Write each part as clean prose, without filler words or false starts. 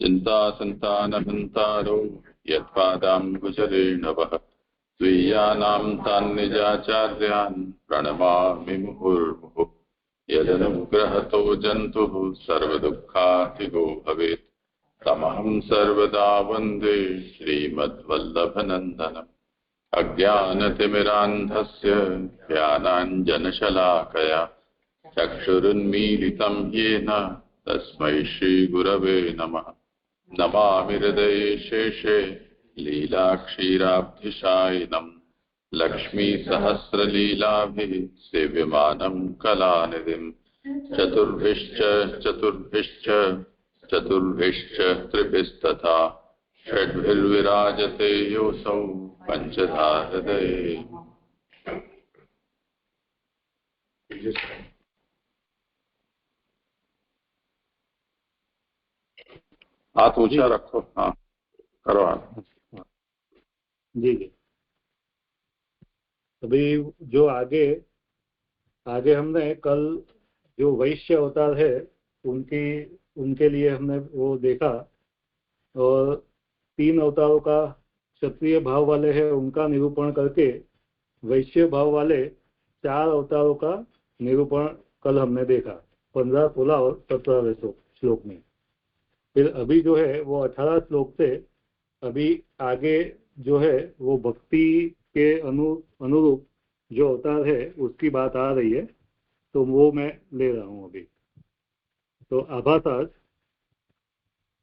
चिन्तासन्तानहन्तारो यत्पादाम्बुजरेणवः स्वीयानां तान्निजाचार्यान् प्रणमामि मुहुर्मुहुः। यदनुग्रहतो जन्तुः सर्वदुःखातिगो भवेत् तमहं सर्वदा वन्दे श्रीमद्वल्लभनन्दनम्। अज्ञानतिमिरान्धस्य ज्ञानाञ्जनशलाकया चक्षुरुन्मीलितं येन तस्मै श्रीगुरवे नमः। नमामि हृदये शेषे लीलाक्षीराब्धिशायिनं लक्ष्मीसहस्रलीलाभिः सेव्यमानं कलानिधिं। चतुर्भिश्च त्रिभिस्तथा षड्भिर्विराजते योऽसौ पंचधा हृदये। हाथ ऊंचा रखो। हाँ करो हाथ। जी जी। अभी जो आगे हमने कल जो वैश्य अवतार है उनके लिए हमने वो देखा, और 3 अवतारों का क्षत्रिय भाव वाले हैं उनका निरूपण करके वैश्य भाव वाले 4 अवतारों का निरूपण कल हमने देखा 15, 16 और 17वें श्लोक में। फिर अभी जो है वो 18 श्लोक से अभी आगे जो है वो भक्ति के अनुरूप जो अवतार है उसकी बात आ रही है, तो वो मैं ले रहा हूं अभी। तो आभासाज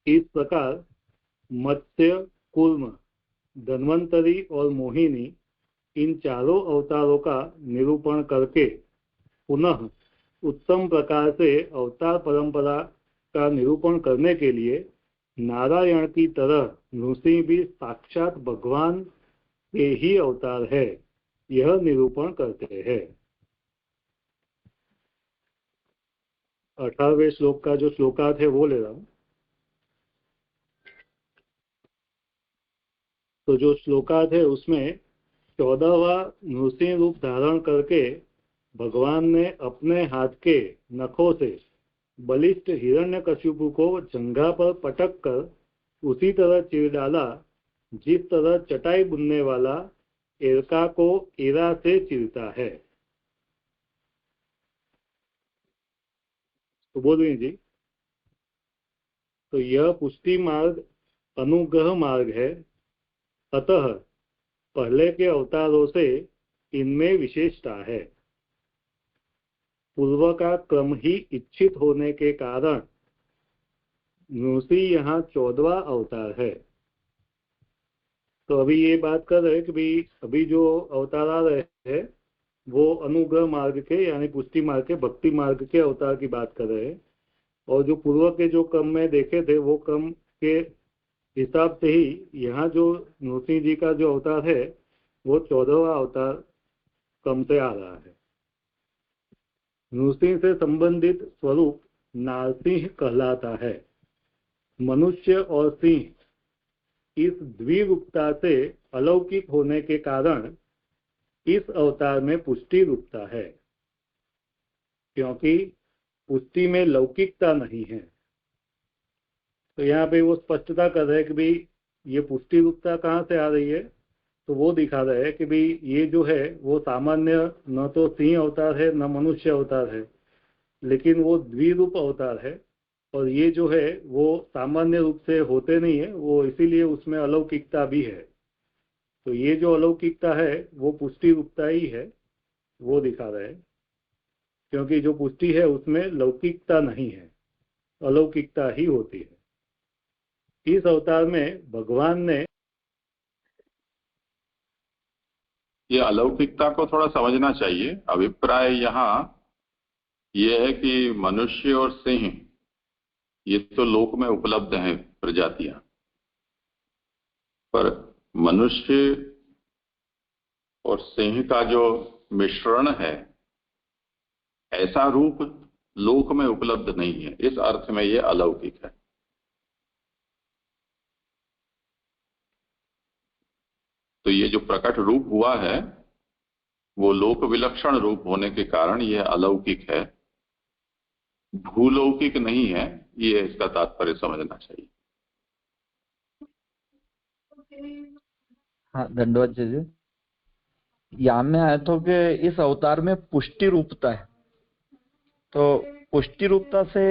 इस प्रकार मत्स्य, कूर्म, धन्वंतरी और मोहिनी इन चारों अवतारों का निरूपण करके पुनः उत्तम प्रकार से अवतार परंपरा का निरूपण करने के लिए नारायण की तरह नृसिंह भी साक्षात भगवान के ही अवतार है, यह निरूपण करते हैं। 18वें श्लोक का जो श्लोकार्थ है वो ले रहा हूं। तो जो श्लोकार्थ है उसमें 14वां नृसिंह रूप धारण करके भगवान ने अपने हाथ के नखों से बलिष्ठ हिरण्यकशिपु को जंघा पर पटक कर उसी तरह चीर डाला जिस तरह चटाई बुनने वाला एरका को एरा से चीरता है। तो बोलिए जी। तो यह पुष्टि मार्ग अनुग्रह मार्ग है, अतः पहले के अवतारों से इनमें विशेषता है। पूर्व का क्रम ही इच्छित होने के कारण नृसिंह यहाँ 14वां अवतार है। तो अभी ये बात कर रहे हैं कि भाई अभी जो अवतार आ रहे हैं वो अनुग्रह मार्ग के यानी पुष्टि मार्ग के भक्ति मार्ग के अवतार की बात कर रहे हैं, और जो पूर्व के जो क्रम में देखे थे वो क्रम के हिसाब से ही यहाँ जो नृसिंह जी का जो अवतार है वो 14वां अवतार क्रम से आ रहा है। नृसिंह से संबंधित स्वरूप नारसिंह कहलाता है। मनुष्य और सिंह इस द्विरूपता से अलौकिक होने के कारण इस अवतार में पुष्टि रूपता है, क्योंकि पुष्टि में लौकिकता नहीं है। तो यहाँ पे वो स्पष्टता कर रहे हैं कि भाई ये पुष्टि रूपता कहाँ से आ रही है, तो वो दिखा रहे हैं कि भाई ये जो है वो सामान्य न तो सिंह अवतार है न मनुष्य अवतार है, लेकिन वो द्विरूप अवतार है, और ये जो है वो सामान्य रूप से होते नहीं है, वो इसीलिए उसमें अलौकिकता भी है। तो ये जो अलौकिकता है वो पुष्टि रूपता ही है, वो दिखा रहे हैं, क्योंकि जो पुष्टि है उसमें लौकिकता नहीं है, अलौकिकता ही होती है। इस अवतार में भगवान ने ये अलौकिकता को थोड़ा समझना चाहिए। अभिप्राय यहाँ ये है कि मनुष्य और सिंह ये तो लोक में उपलब्ध हैं प्रजातियां, पर मनुष्य और सिंह का जो मिश्रण है ऐसा रूप लोक में उपलब्ध नहीं है, इस अर्थ में ये अलौकिक है। तो ये जो प्रकट रूप हुआ है वो लोक विलक्षण रूप होने के कारण यह अलौकिक है, भूलौकिक नहीं है, ये इसका तात्पर्य समझना चाहिए। हाँ दंडवत जी। यहाँ में आया तो कि इस अवतार में पुष्टि रूपता है, तो पुष्टि रूपता से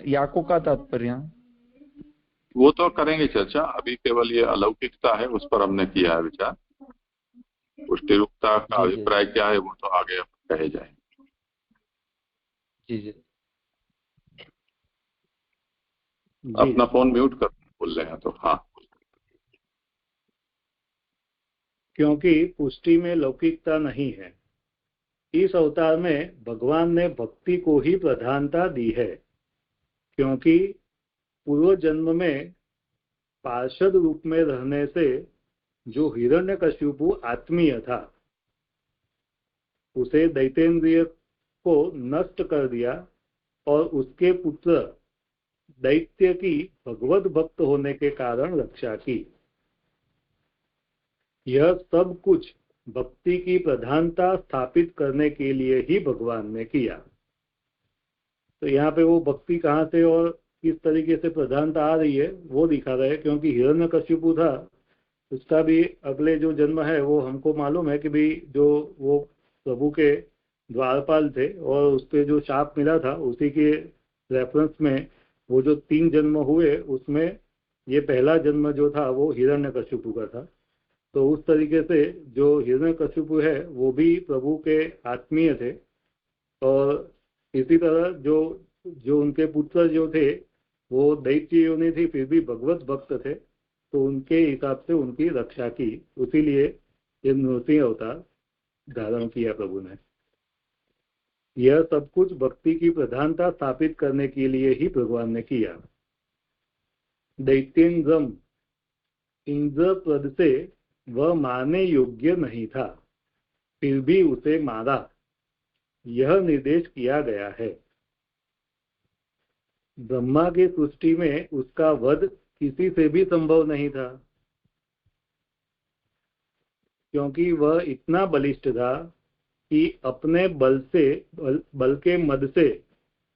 याको का तात्पर्य? वो तो करेंगे चर्चा, अभी केवल ये अलौकिकता है उस पर हमने किया है विचार। पुष्टि रूपता का जी जी अभिप्राय क्या है वो तो आगे कहे जाए। जी जी जी। अपना फोन म्यूट कर बोल रहे हैं तो। हाँ, क्योंकि पुष्टि में लौकिकता नहीं है, इस अवतार में भगवान ने भक्ति को ही प्रधानता दी है, क्योंकि पूर्व जन्म में पार्षद रूप में रहने से जो हिरण्यकशिपु आत्मीय था, उसे दैतेंद्रिय को नष्ट कर दिया और उसके पुत्र दैत्य की भगवत भक्त होने के कारण रक्षा की। यह सब कुछ भक्ति की प्रधानता स्थापित करने के लिए ही भगवान ने किया। तो यहाँ पे वो भक्ति कहाँ से और किस तरीके से प्रधानता आ रही है वो दिखा रहे हैं, क्योंकि हिरण्यकशिपु था, उसका भी अगले जो जन्म है वो हमको मालूम है कि भाई जो वो प्रभु के द्वारपाल थे और उसके जो शाप मिला था उसी के रेफरेंस में वो जो 3 जन्म हुए उसमें ये पहला जन्म जो था वो हिरण्यकशिपु का था। तो उस तरीके से जो हिरण्यकशिपु है वो भी प्रभु के आत्मीय थे, और इसी तरह जो जो उनके पुत्र जो थे वो दैत्य योनि थी फिर भी भगवत भक्त थे, तो उनके हिसाब से उनकी रक्षा की, उसीलिए ये नृसिंह अवतार धारण किया प्रभु ने। यह सब कुछ भक्ति की प्रधानता स्थापित करने के लिए ही भगवान ने किया। दैत्येन्द्रम, इंद्र पद से वह मारने योग्य नहीं था, फिर भी उसे मारा, यह निर्देश किया गया है। ब्रह्मा की सृष्टि में उसका वध किसी से भी संभव नहीं था, क्योंकि वह इतना बलिष्ठ था कि अपने बल से बल के मद से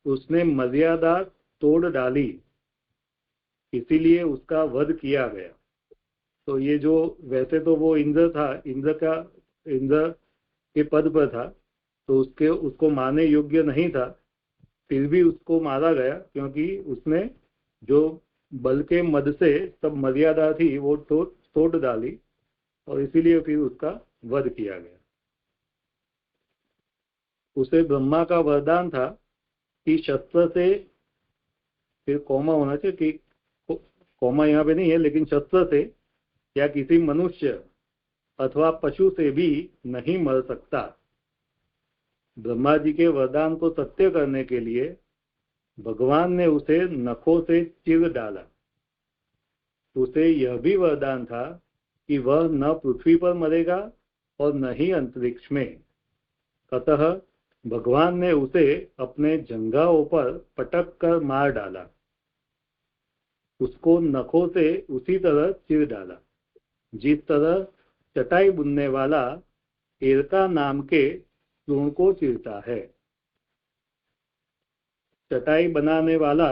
उसने मर्यादा तोड़ डाली, इसीलिए उसका वध किया गया। तो ये जो वैसे तो वो इंद्र था, इंद्र के पद पर था, तो उसको मारने योग्य नहीं था, फिर भी उसको मारा गया क्योंकि उसने जो बल के मद से सब मर्यादा थी वो तोड़ डाली, और इसीलिए फिर उसका वध किया गया। उसे ब्रह्मा का वरदान था कि शस्त्र से, फिर कौमा होना चाहिए कि कौमा यहाँ पे नहीं है, लेकिन शस्त्र से या किसी मनुष्य अथवा पशु से भी नहीं मर सकता। ब्रह्मा जी के वरदान को सत्य करने के लिए भगवान ने उसे नखों से चीर डाला। उसे यह भी वरदान था कि वह न पृथ्वी पर मरेगा और न ही अंतरिक्ष में। अतः भगवान ने उसे अपने जंघाओं पर पटक कर मार डाला, उसको नखों से उसी तरह चीर डाला जिस तरह चटाई बुनने वाला एरका नाम के चूर्ण को चीरता है। चटाई बनाने वाला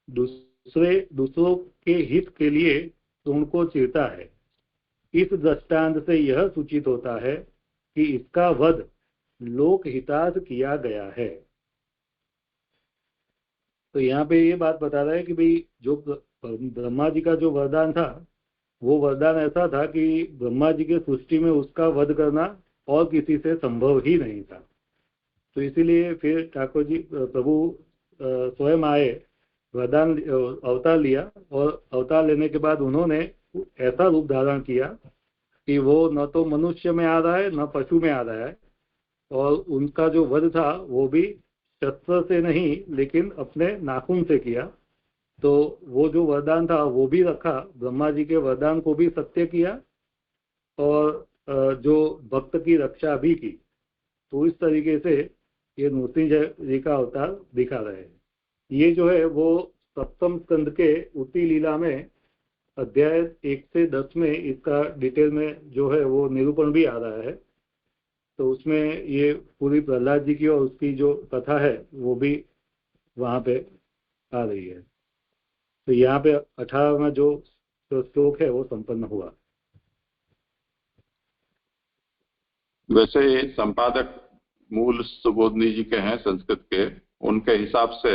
दूसरों के हित के लिए चूर्ण को चीरता है। इस दृष्टांत से यह सूचित होता है कि इसका वध लोक हितार्थ किया गया है। तो यहाँ पे ये बात बता रहा है कि भाई जो ब्रह्मा जी का जो वरदान था वो वरदान ऐसा था कि ब्रह्मा जी के सृष्टि में उसका वध करना और किसी से संभव ही नहीं था। तो इसीलिए फिर ठाकुर जी प्रभु स्वयं आए, वरदान अवतार लिया, और अवतार लेने के बाद उन्होंने ऐसा रूप धारण किया कि वो न तो मनुष्य में आ रहा है न पशु में आ रहा है, और उनका जो वध था वो भी शस्त्र से नहीं लेकिन अपने नाखून से किया। तो वो जो वरदान था वो भी रखा, ब्रह्मा जी के वरदान को भी सत्य किया और जो भक्त की रक्षा भी की। तो इस तरीके से ये नृसिंह जी का अवतार दिखा रहे हैं। ये जो है वो सप्तम स्कंद के उती लीला में अध्याय 1 से 10 में इसका डिटेल में जो है वो निरूपण भी आ रहा है। तो उसमें ये पूरी प्रहलाद जी की और उसकी जो कथा है वो भी वहाँ पे आ रही है। तो यहाँ पे 18वां जो श्लोक है वो संपन्न हुआ। वैसे संपादक मूल सुबोधनी जी के हैं संस्कृत के, उनके हिसाब से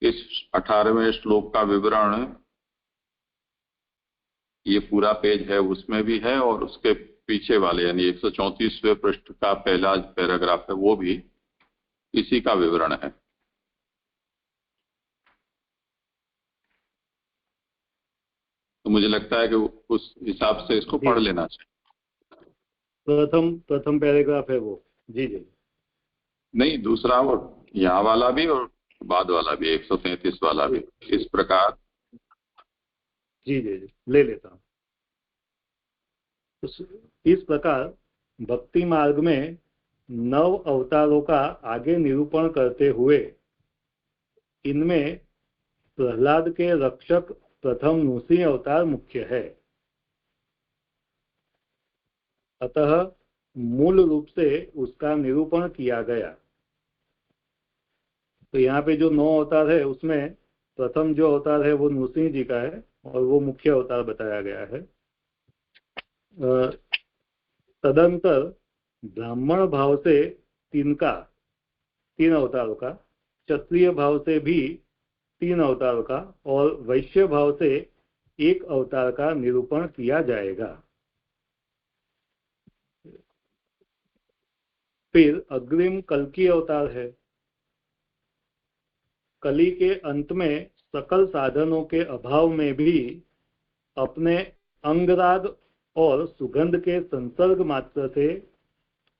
इस 18वें श्लोक का विवरण ये पूरा पेज है उसमें भी है, और उसके पीछे वाले यानी 134वें पृष्ठ का पहला पैराग्राफ है वो भी इसी का विवरण है। तो मुझे लगता है कि उस हिसाब से इसको पढ़ लेना चाहिए। प्रथम पैराग्राफ है वो। जी जी नहीं, दूसरा और यहाँ वाला भी और बाद वाला भी 133 वाला भी इस प्रकार। जी जी जी ले लेता हूँ। इस प्रकार भक्ति मार्ग में 9 अवतारों का आगे निरूपण करते हुए इनमें प्रहलाद के रक्षक प्रथम नृसिंह अवतार मुख्य है। अतः मूल रूप से उसका निरूपण किया गया। तो यहाँ पे जो 9 अवतार है उसमें प्रथम जो अवतार है वो नृसिंह जी का है और वो मुख्य अवतार बताया गया है। तदंतर ब्राह्मण भाव से 3 अवतारों का, क्षत्रिय भाव से भी 3 अवतारों का और वैश्य भाव से 1 अवतार का निरूपण किया जाएगा। फिर अग्रिम कल्कि अवतार है। कली के अंत में सकल साधनों के अभाव में भी अपने अंगराग और सुगंध के संसर्ग मात्र से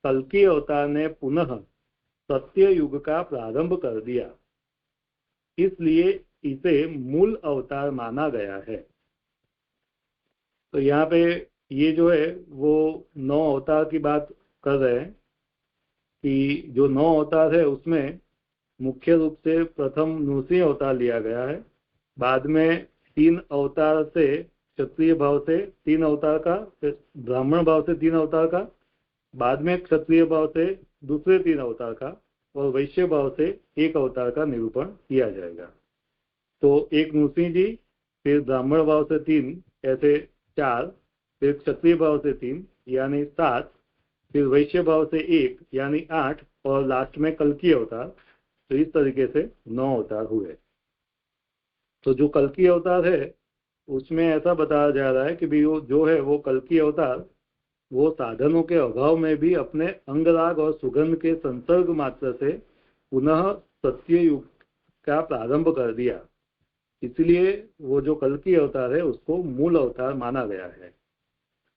कल्कि अवतार ने पुनः सत्य युग का प्रारंभ कर दिया। इसलिए इसे मूल अवतार माना गया है। तो यहाँ पे ये जो है वो 9 अवतार की बात कर रहे हैं कि जो 9 अवतार है उसमें मुख्य रूप से प्रथम नृसिंह अवतार लिया गया है। बाद में 3 अवतार से क्षत्रिय भाव से 3 अवतार का, ब्राह्मण भाव से 3 अवतार का, बाद में क्षत्रिय भाव से दूसरे 3 अवतार का और वैश्य भाव से 1 अवतार का निरूपण किया जाएगा। तो एक नृसिंह जी, फिर ब्राह्मण भाव से 3, ऐसे 4, फिर क्षत्रिय भाव से 3 यानी 7, फिर वैश्य भाव से 1 यानी 8 और लास्ट में कल्कि अवतार। तो इस तरीके से 9 अवतार हुए। तो जो कल्कि अवतार है उसमें ऐसा बताया जा रहा है कि भी वो जो है वो कल्कि अवतार वो साधनों के अभाव में भी अपने अंगराग और सुगंध के संसर्ग मात्र से पुनः सत्य युग का प्रारंभ कर दिया। इसलिए वो जो कल्कि अवतार है उसको मूल अवतार माना गया है।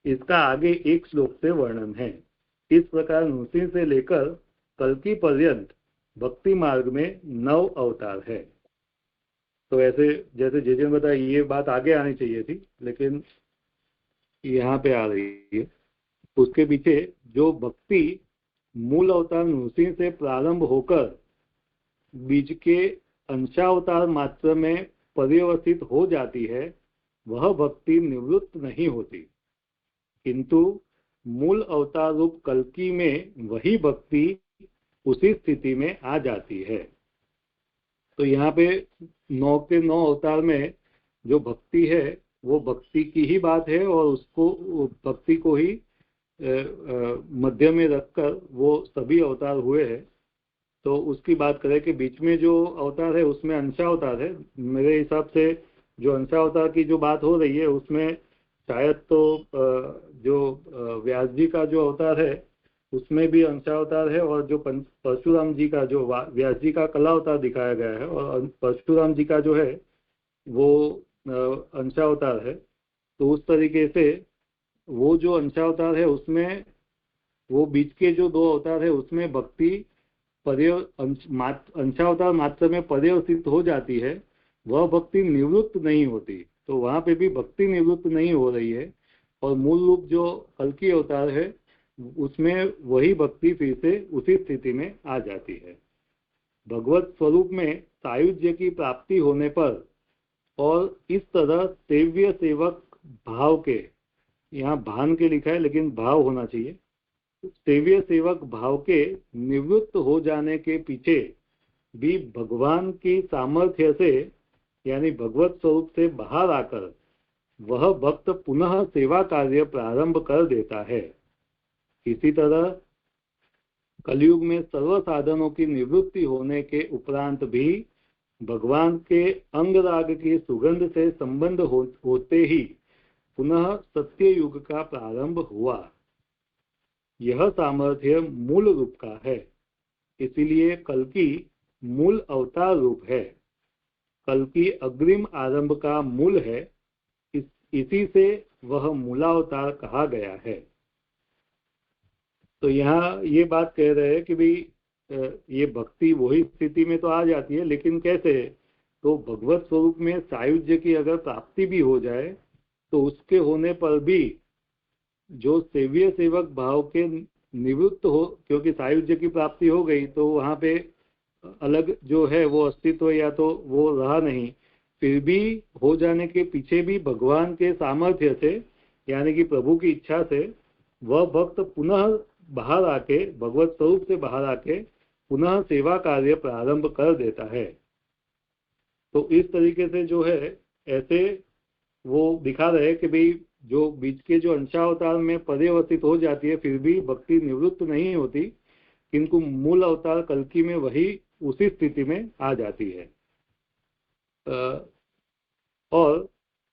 इसका आगे एक श्लोक से वर्णन है। इस प्रकार नृसिंह से लेकर कल्कि पर्यंत भक्ति मार्ग में 9 अवतार है। तो ऐसे जैसे जे बताया ये बात आगे आनी चाहिए थी लेकिन यहाँ पे आ रही है। उसके पीछे जो भक्ति मूल अवतार नृसिंह से प्रारंभ होकर बीज के अंशावतार मात्र में पर्यवसित हो जाती है वह भक्ति निवृत्त नहीं होती, किंतु मूल अवतार रूप कल्कि में वही भक्ति उसी स्थिति में आ जाती है। तो यहाँ पे 9 के 9 अवतार में जो भक्ति है वो भक्ति की ही बात है और उसको भक्ति को ही मध्य में रखकर वो सभी अवतार हुए हैं। तो उसकी बात करें कि बीच में जो अवतार है उसमें अंशावतार है। मेरे हिसाब से जो अंशावतार की जो बात हो रही है उसमें शायद तो जो व्यास जी का जो अवतार है उसमें भी अंशावतार है और जो परशुराम जी का जो व्यास जी का कला अवतार दिखाया गया है और परशुराम जी का जो है वो अंशावतार है। तो उस तरीके से वो जो अंशावतार है उसमें वो बीच के जो 2 अवतार है उसमें भक्ति अंशावतार मात्र में पर्यवसित हो जाती है, वह भक्ति निवृत्त नहीं होती। तो वहां पे भी भक्ति निवृत्त नहीं हो रही है और मूल रूप जो कल्कि अवतार है उसमें वही भक्ति फिर से उसी स्थिति में आ जाती है। भगवत स्वरूप में सायुज्य की प्राप्ति होने पर और इस तरह सेव्य सेवक भाव के, यहाँ भान के लिखा है लेकिन भाव होना चाहिए, सेव्य सेवक भाव के निवृत्त हो जाने के पीछे भी भगवान की सामर्थ्य से यानी भगवत स्वरूप से बाहर आकर वह भक्त पुनः सेवा कार्य प्रारंभ कर देता है। इसी तरह कलयुग में सर्व साधनों की निवृत्ति होने के उपरांत भी भगवान के अंग राग की सुगंध से संबंध होते ही पुनः सत्य युग का प्रारंभ हुआ। यह सामर्थ्य मूल रूप का है, इसीलिए कल्कि मूल अवतार रूप है। कल्कि अग्रिम आरंभ का मूल है, इसी से वह मूलावतार कहा गया है। तो यहाँ ये बात कह रहे हैं कि भाई ये भक्ति वही स्थिति में तो आ जाती है, लेकिन कैसे? तो भगवत स्वरूप में सायुज्य की अगर प्राप्ति भी हो जाए तो उसके होने पर भी जो सेव्य सेवक भाव के निवृत्त हो, क्योंकि सायुज्य की प्राप्ति हो गई तो वहां पे अलग जो है वो अस्तित्व या तो वो रहा नहीं, फिर भी हो जाने के पीछे भी भगवान के सामर्थ्य से यानी कि प्रभु की इच्छा से वह भक्त पुनः बाहर आके, भगवत स्वरूप से बाहर आके पुनः सेवा कार्य प्रारंभ कर देता है। तो इस तरीके से जो है ऐसे वो दिखा रहे कि भाई जो बीच के जो अंशावतार में पर्यवसित हो जाती है फिर भी भक्ति निवृत्त नहीं होती, किंतु मूल अवतार कल्कि में वही उसी स्थिति में आ जाती है। और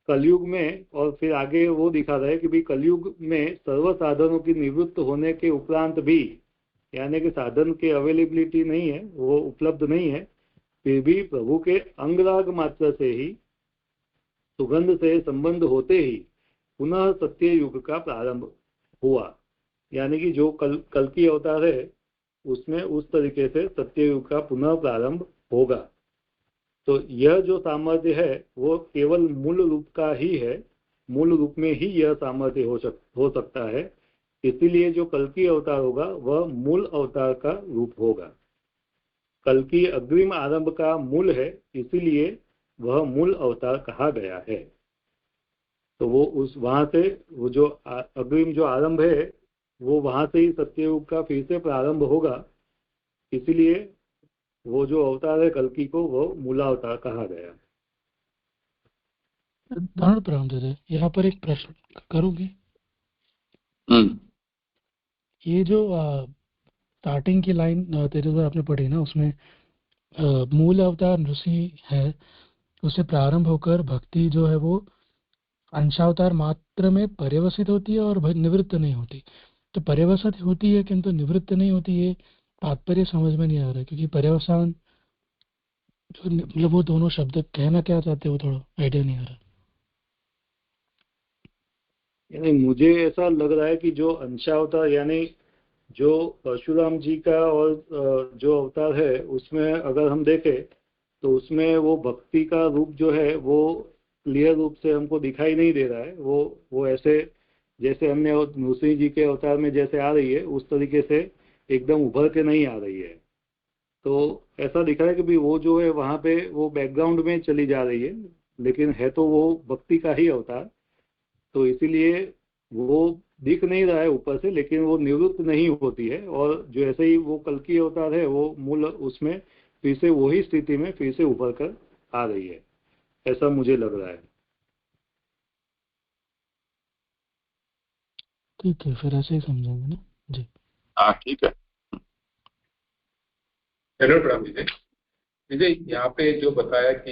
कलयुग में, और फिर आगे वो दिखा रहा है कि भाई कलयुग में सर्व साधनों की निवृत्त होने के उपरांत भी, यानी कि साधन के अवेलेबिलिटी नहीं है, वो उपलब्ध नहीं है, फिर भी प्रभु के अंगराग मात्र से ही सुगंध से संबंध होते ही पुनः सत्य युग का प्रारंभ हुआ। यानी कि जो कल की अवतार है उसमें उस तरीके से सत्य युग का पुनः प्रारंभ होगा। तो यह जो सामर्थ्य है वो केवल मूल रूप का ही है, मूल रूप में ही यह सामर्थ्य हो सकता है, इसीलिए जो कल की अवतार होगा वह मूल अवतार का रूप होगा। कल की अग्रिम आरंभ का मूल है, इसीलिए वह मूल अवतार कहा गया है। तो वो उस वहां से वो जो अग्रिम जो आरंभ है वो वहां से ही सत्ययुग का फिर से प्रारंभ होगा, इसीलिए वो जो अवतार है कल्कि को वो मूला अवतार कहा गया। धन प्रणाम दादा, यहाँ पर एक प्रश्न करूंगी। ये जो स्टार्टिंग की लाइन तेरे जो आपने पढ़ी ना, उसमें मूल अवतार नृषि है, उससे प्रारंभ होकर भक्ति जो है वो अंशावतार मात्र में पर्यवसित होती है और निवृत्त नहीं होती। तो पर्यवसित होती है किंतु निवृत्त नहीं होती, ये तात्पर्य समझ में नहीं आ रहा, क्योंकि पर्यवसान जो मतलब वो दोनों शब्द कहना क्या चाहते हो, थोड़ा आइडिया नहीं आ रहा। यानी मुझे ऐसा लग रहा है कि जो अंशावतार यानी जो परशुराम जी का और जो अवतार है उसमें अगर हम देखें तो उसमें वो भक्ति का रूप जो है वो क्लियर रूप से हमको दिखाई नहीं दे रहा है। वो ऐसे जैसे अन्य नृसिंह जी के अवतार में जैसे आ रही है उस तरीके से एकदम उभर के नहीं आ रही है। तो ऐसा दिख रहा है कि भी वो जो है वहां पे वो बैकग्राउंड में चली जा रही है, लेकिन है तो वो भक्ति का ही अवतार, तो इसीलिए वो दिख नहीं रहा है ऊपर से, लेकिन वो निवृत्त नहीं होती है। और जो ऐसे ही वो कल की अवतार है वो मूल उसमें फिर से वही स्थिति में फिर से उभर कर आ रही है, ऐसा मुझे लग रहा है। ठीक है, फिर ऐसे ही समझेंगे ना जी। हाँ ठीक है। हेलो प्रणाम जी। यहाँ पे जो बताया कि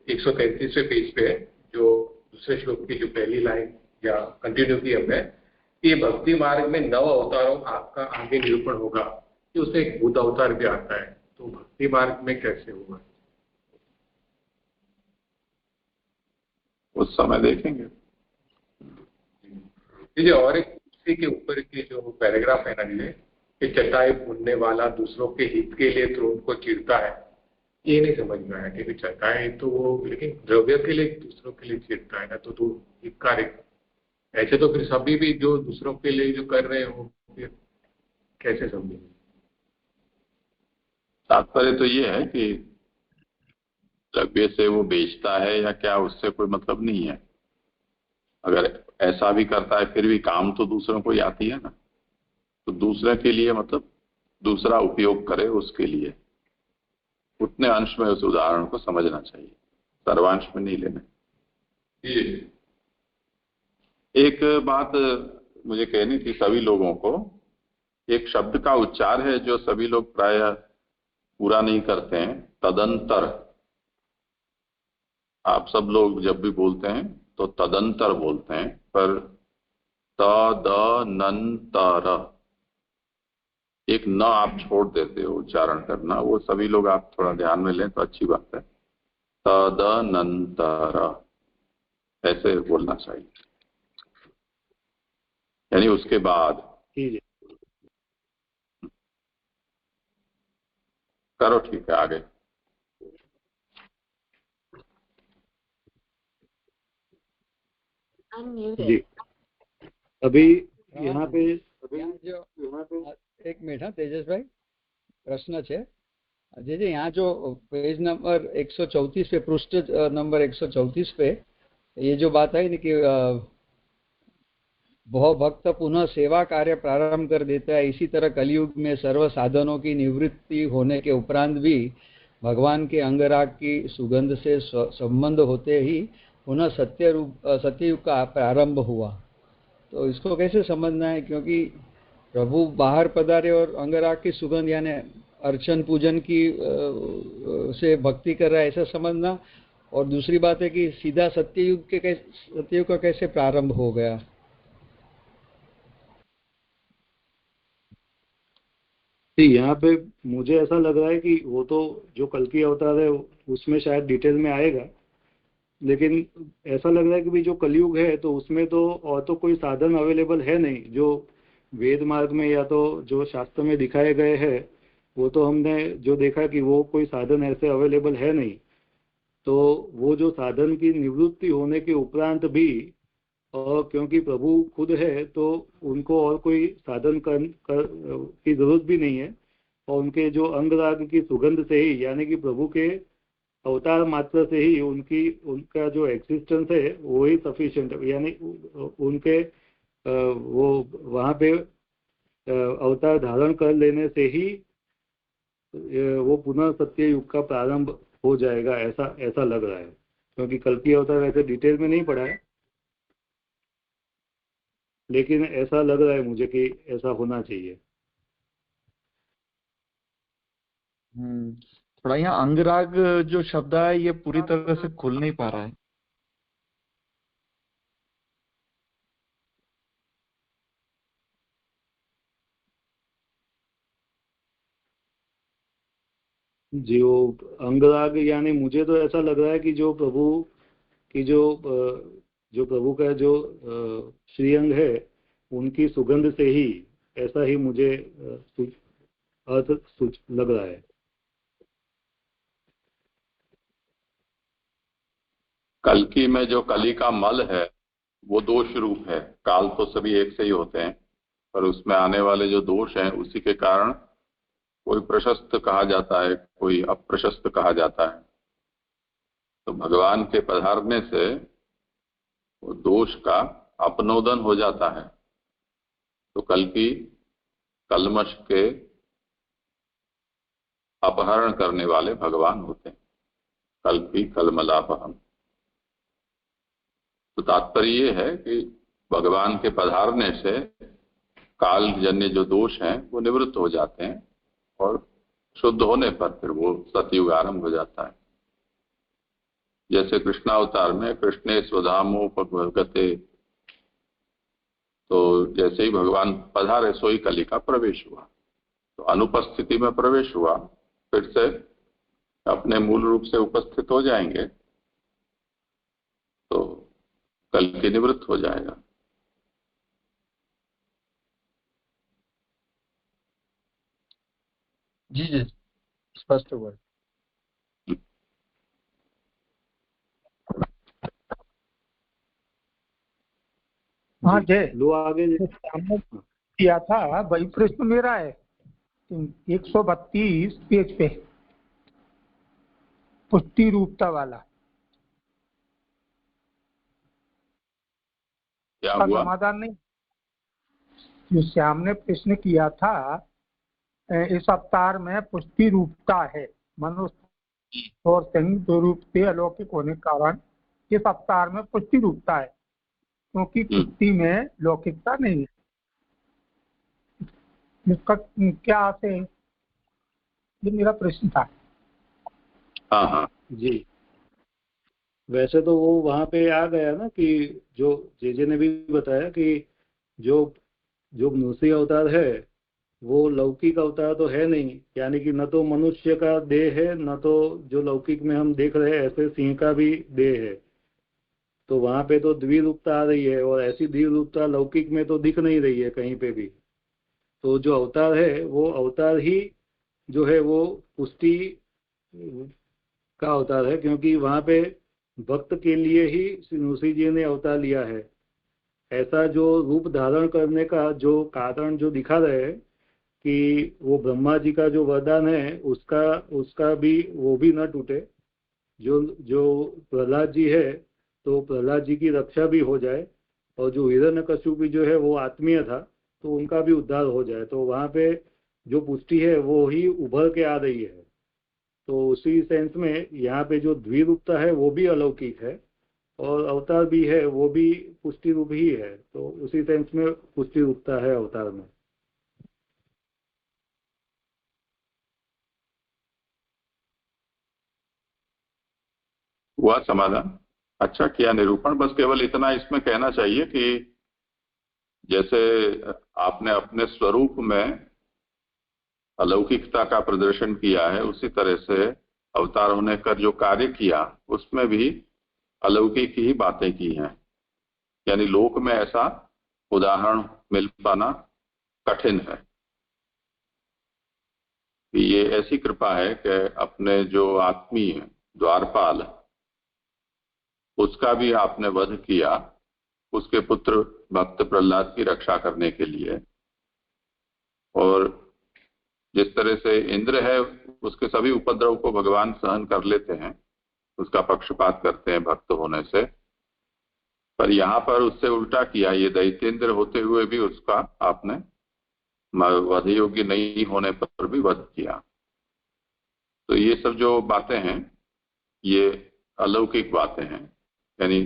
133वें पेज पे जो दूसरे श्लोक की जो पहली लाइन या कंटिन्यूटी है कि भक्ति मार्ग में 9 अवतारों आपका आगे निरूपण होगा, कि उसमें एक बुद्ध अवतार भी आता है, तो भक्ति मार्ग में कैसे होगा उस समय देखेंगे। और एक उसी के ऊपर के जो पैराग्राफ है ना जी, कि चटाई बुनने वाला दूसरों के हित के लिए द्रोण को चीरता है, ये नहीं समझ में आया कि चटाई तो वो लेकिन द्रव्य के लिए दूसरों के लिए चीरता है ना, तो कार्य ऐसे तो फिर सभी भी जो दूसरों के लिए जो कर रहे हो फिर कैसे समझेंगे? तात्पर्य तो ये है कि द्रव्य से वो बेचता है या क्या, उससे कोई मतलब नहीं है। अगर ऐसा भी करता है फिर भी काम तो दूसरों को ही आती है ना, तो दूसरे के लिए मतलब दूसरा उपयोग करे उसके लिए, उतने अंश में उस उदाहरण को समझना चाहिए, सर्वांश में नहीं लेना। एक बात मुझे कहनी थी सभी लोगों को एक शब्द का उच्चार है जो सभी लोग प्राय पूरा नहीं करते हैं, तदंतर। आप सब लोग जब भी बोलते हैं तो तदंतर बोलते हैं, पर तदनंतर एक न आप छोड़ देते हो उच्चारण करना, वो सभी लोग आप थोड़ा ध्यान में लें तो अच्छी बात है। तदनंतर ऐसे बोलना चाहिए, यानी उसके बाद। करो, ठीक है, आगे। जी, अभी यहाँ पे एक मिनट, हाँ तेजस भाई, प्रश्न है जी। यहाँ जो पेज नंबर 134 पे, पृष्ठ नंबर 134 पे ये जो बात है कि वह भक्त पुनः सेवा कार्य प्रारंभ कर देता है, इसी तरह कलयुग में सर्व साधनों की निवृत्ति होने के उपरांत भी भगवान के अंगराग की सुगंध से संबंध होते ही पुनः सत्ययुग का प्रारंभ हुआ। तो इसको कैसे समझना है? क्योंकि प्रभु बाहर पधारे और अंगराग की सुगंध यानी अर्चन पूजन की से भक्ति कर रहा है, ऐसा समझना। और दूसरी बात है कि सीधा सत्ययुग का कैसे प्रारंभ हो गया? यहाँ पे मुझे ऐसा लग रहा है कि वो तो जो कल की अवतार है उसमें शायद डिटेल में आएगा, लेकिन ऐसा लग रहा है कि भाई जो कलयुग है तो उसमें तो और तो कोई साधन अवेलेबल है नहीं जो वेद मार्ग में या तो जो शास्त्र में दिखाए गए हैं, वो तो हमने जो देखा कि वो कोई साधन ऐसे अवेलेबल है नहीं। तो वो जो साधन की निवृत्ति होने के उपरांत भी, और क्योंकि प्रभु खुद है तो उनको और कोई साधन की जरूरत भी नहीं है, और उनके जो अंगराग की सुगंध से ही, यानी कि प्रभु के अवतार मात्र से ही उनका जो एक्सिस्टेंस है वो ही सफिशिएंट है, यानी उनके वो वहाँ पे अवतार धारण कर लेने से ही वो पुनः सत्य युग का प्रारंभ हो जाएगा, ऐसा लग रहा है। क्योंकि कल की अवतार वैसे डिटेल में नहीं पढ़ा है, लेकिन ऐसा लग रहा है मुझे कि ऐसा होना चाहिए। थोड़ा यहाँ अंगराग जो शब्द है ये पूरी तरह से खुल नहीं पा रहा है। जी, वो अंगराग यानी मुझे तो ऐसा लग रहा है कि जो प्रभु की जो प्रभु का जो श्रीअंग है उनकी सुगंध से ही, ऐसा ही मुझे अर्थ लग रहा है। कल्कि में जो कली का मल है वो दोष रूप है। काल तो सभी एक से ही होते हैं, पर उसमें आने वाले जो दोष हैं उसी के कारण कोई प्रशस्त कहा जाता है, कोई अप्रशस्त कहा जाता है। तो भगवान के पधारने से वो दोष का अपनोदन हो जाता है। तो कल्कि कलमश के अपहरण करने वाले भगवान होते हैं, कल्कि कलमलापहम। तो तात्पर्य ये है कि भगवान के पधारने से काल जन्य जो दोष हैं वो निवृत्त हो जाते हैं, और शुद्ध होने पर फिर वो सतयुग आरंभ हो जाता है। जैसे कृष्णावतार में कृष्णे स्वधामोपगते, तो जैसे ही भगवान पधारे सोई कली का प्रवेश हुआ। तो अनुपस्थिति में प्रवेश हुआ, फिर से अपने मूल रूप से उपस्थित हो जाएंगे तो कल की निवृत्त हो जाएगा। जी जी, स्पष्ट हुआ। हाँ जय, लो आगे। सामने किया था वही प्रश्न मेरा है 132 पेज पे, पुष्टि रूपता वाला। क्या हुआ? समाधान नहीं, जो श्याम ने प्रश्न किया था, इस अवतार में पुष्टि रूपता है, मनुष्य और संयुक्त रूप से अलौकिक होने के कारण इस अवतार में पुष्टि रूपता है, क्योंकि पुष्टि में लौकिकता नहीं है। इसका क्या आशय है, ये मेरा प्रश्न था। हाँ हाँ जी, वैसे तो वो वहां पे आ गया ना कि जो जे ने भी बताया कि जो जो नृसिंह अवतार है वो लौकिक अवतार तो है नहीं, यानी कि न तो मनुष्य का देह है, न तो जो लौकिक में हम देख रहे हैं ऐसे सिंह का भी देह है। तो वहां पे तो द्विरूपता आ रही है, और ऐसी द्विरूपता लौकिक में तो दिख नहीं रही है कहीं पे भी। तो जो अवतार है वो अवतार ही जो है वो पुष्टि का अवतार है, क्योंकि वहां पे भक्त के लिए ही श्री नृसिंह जी ने अवतार लिया है। ऐसा जो रूप धारण करने का जो कारण जो दिखा रहे हैं कि वो ब्रह्मा जी का जो वरदान है उसका उसका भी वो भी न टूटे, जो जो प्रहलाद जी है तो प्रहलाद जी की रक्षा भी हो जाए, और जो हिरण्यकशिपु भी जो है वो आत्मीय था तो उनका भी उद्धार हो जाए। तो वहां पे जो पुष्टि है वो ही उभर के आ रही है। तो उसी सेंस में यहाँ पे जो द्विरूपता है वो भी अलौकिक है, और अवतार भी है वो भी पुष्टि रूप ही है। तो उसी सेंस में पुष्टि रूपता है अवतार में। हुआ समाधान? अच्छा किया निरूपण। बस केवल इतना इसमें कहना चाहिए कि जैसे आपने अपने स्वरूप में अलौकिकता का प्रदर्शन किया है, उसी तरह से अवतार होने कर जो कार्य किया उसमें भी अलौकिक ही बातें की हैं। यानी लोक में ऐसा उदाहरण मिल पाना कठिन है। ये ऐसी कृपा है कि अपने जो आत्मीय द्वारपाल उसका भी आपने वध किया, उसके पुत्र भक्त प्रहलाद की रक्षा करने के लिए। और जिस तरह से इंद्र है उसके सभी उपद्रव को भगवान सहन कर लेते हैं, उसका पक्षपात करते हैं भक्त होने से, पर यहाँ पर उससे उल्टा किया। ये दैत्येंद्र होते हुए भी उसका आपने वध योग्य नहीं होने पर भी वध किया। तो ये सब जो बातें हैं ये अलौकिक बातें हैं। यानी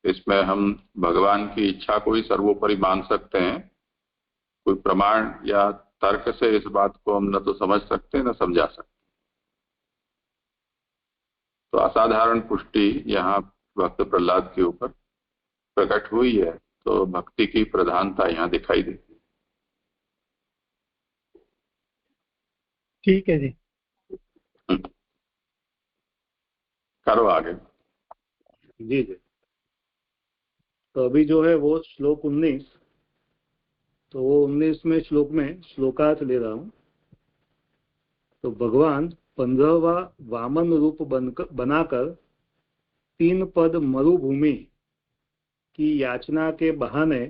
इसमें हम भगवान की इच्छा को ही सर्वोपरि मान सकते हैं। कोई प्रमाण या तर्क से इस बात को हम न तो समझ सकते न समझा सकते। तो असाधारण पुष्टि यहाँ भक्त प्रहलाद के ऊपर प्रकट हुई है, तो भक्ति की प्रधानता यहाँ दिखाई देती है। ठीक है जी। करो आगे। जी जी। तो अभी जो है वो श्लोक 19, तो वो 19वें श्लोक में श्लोकार्थ ले रहा हूं। तो भगवान 15वां वामन रूप बनाकर 3 पद मरुभूमि की याचना के बहाने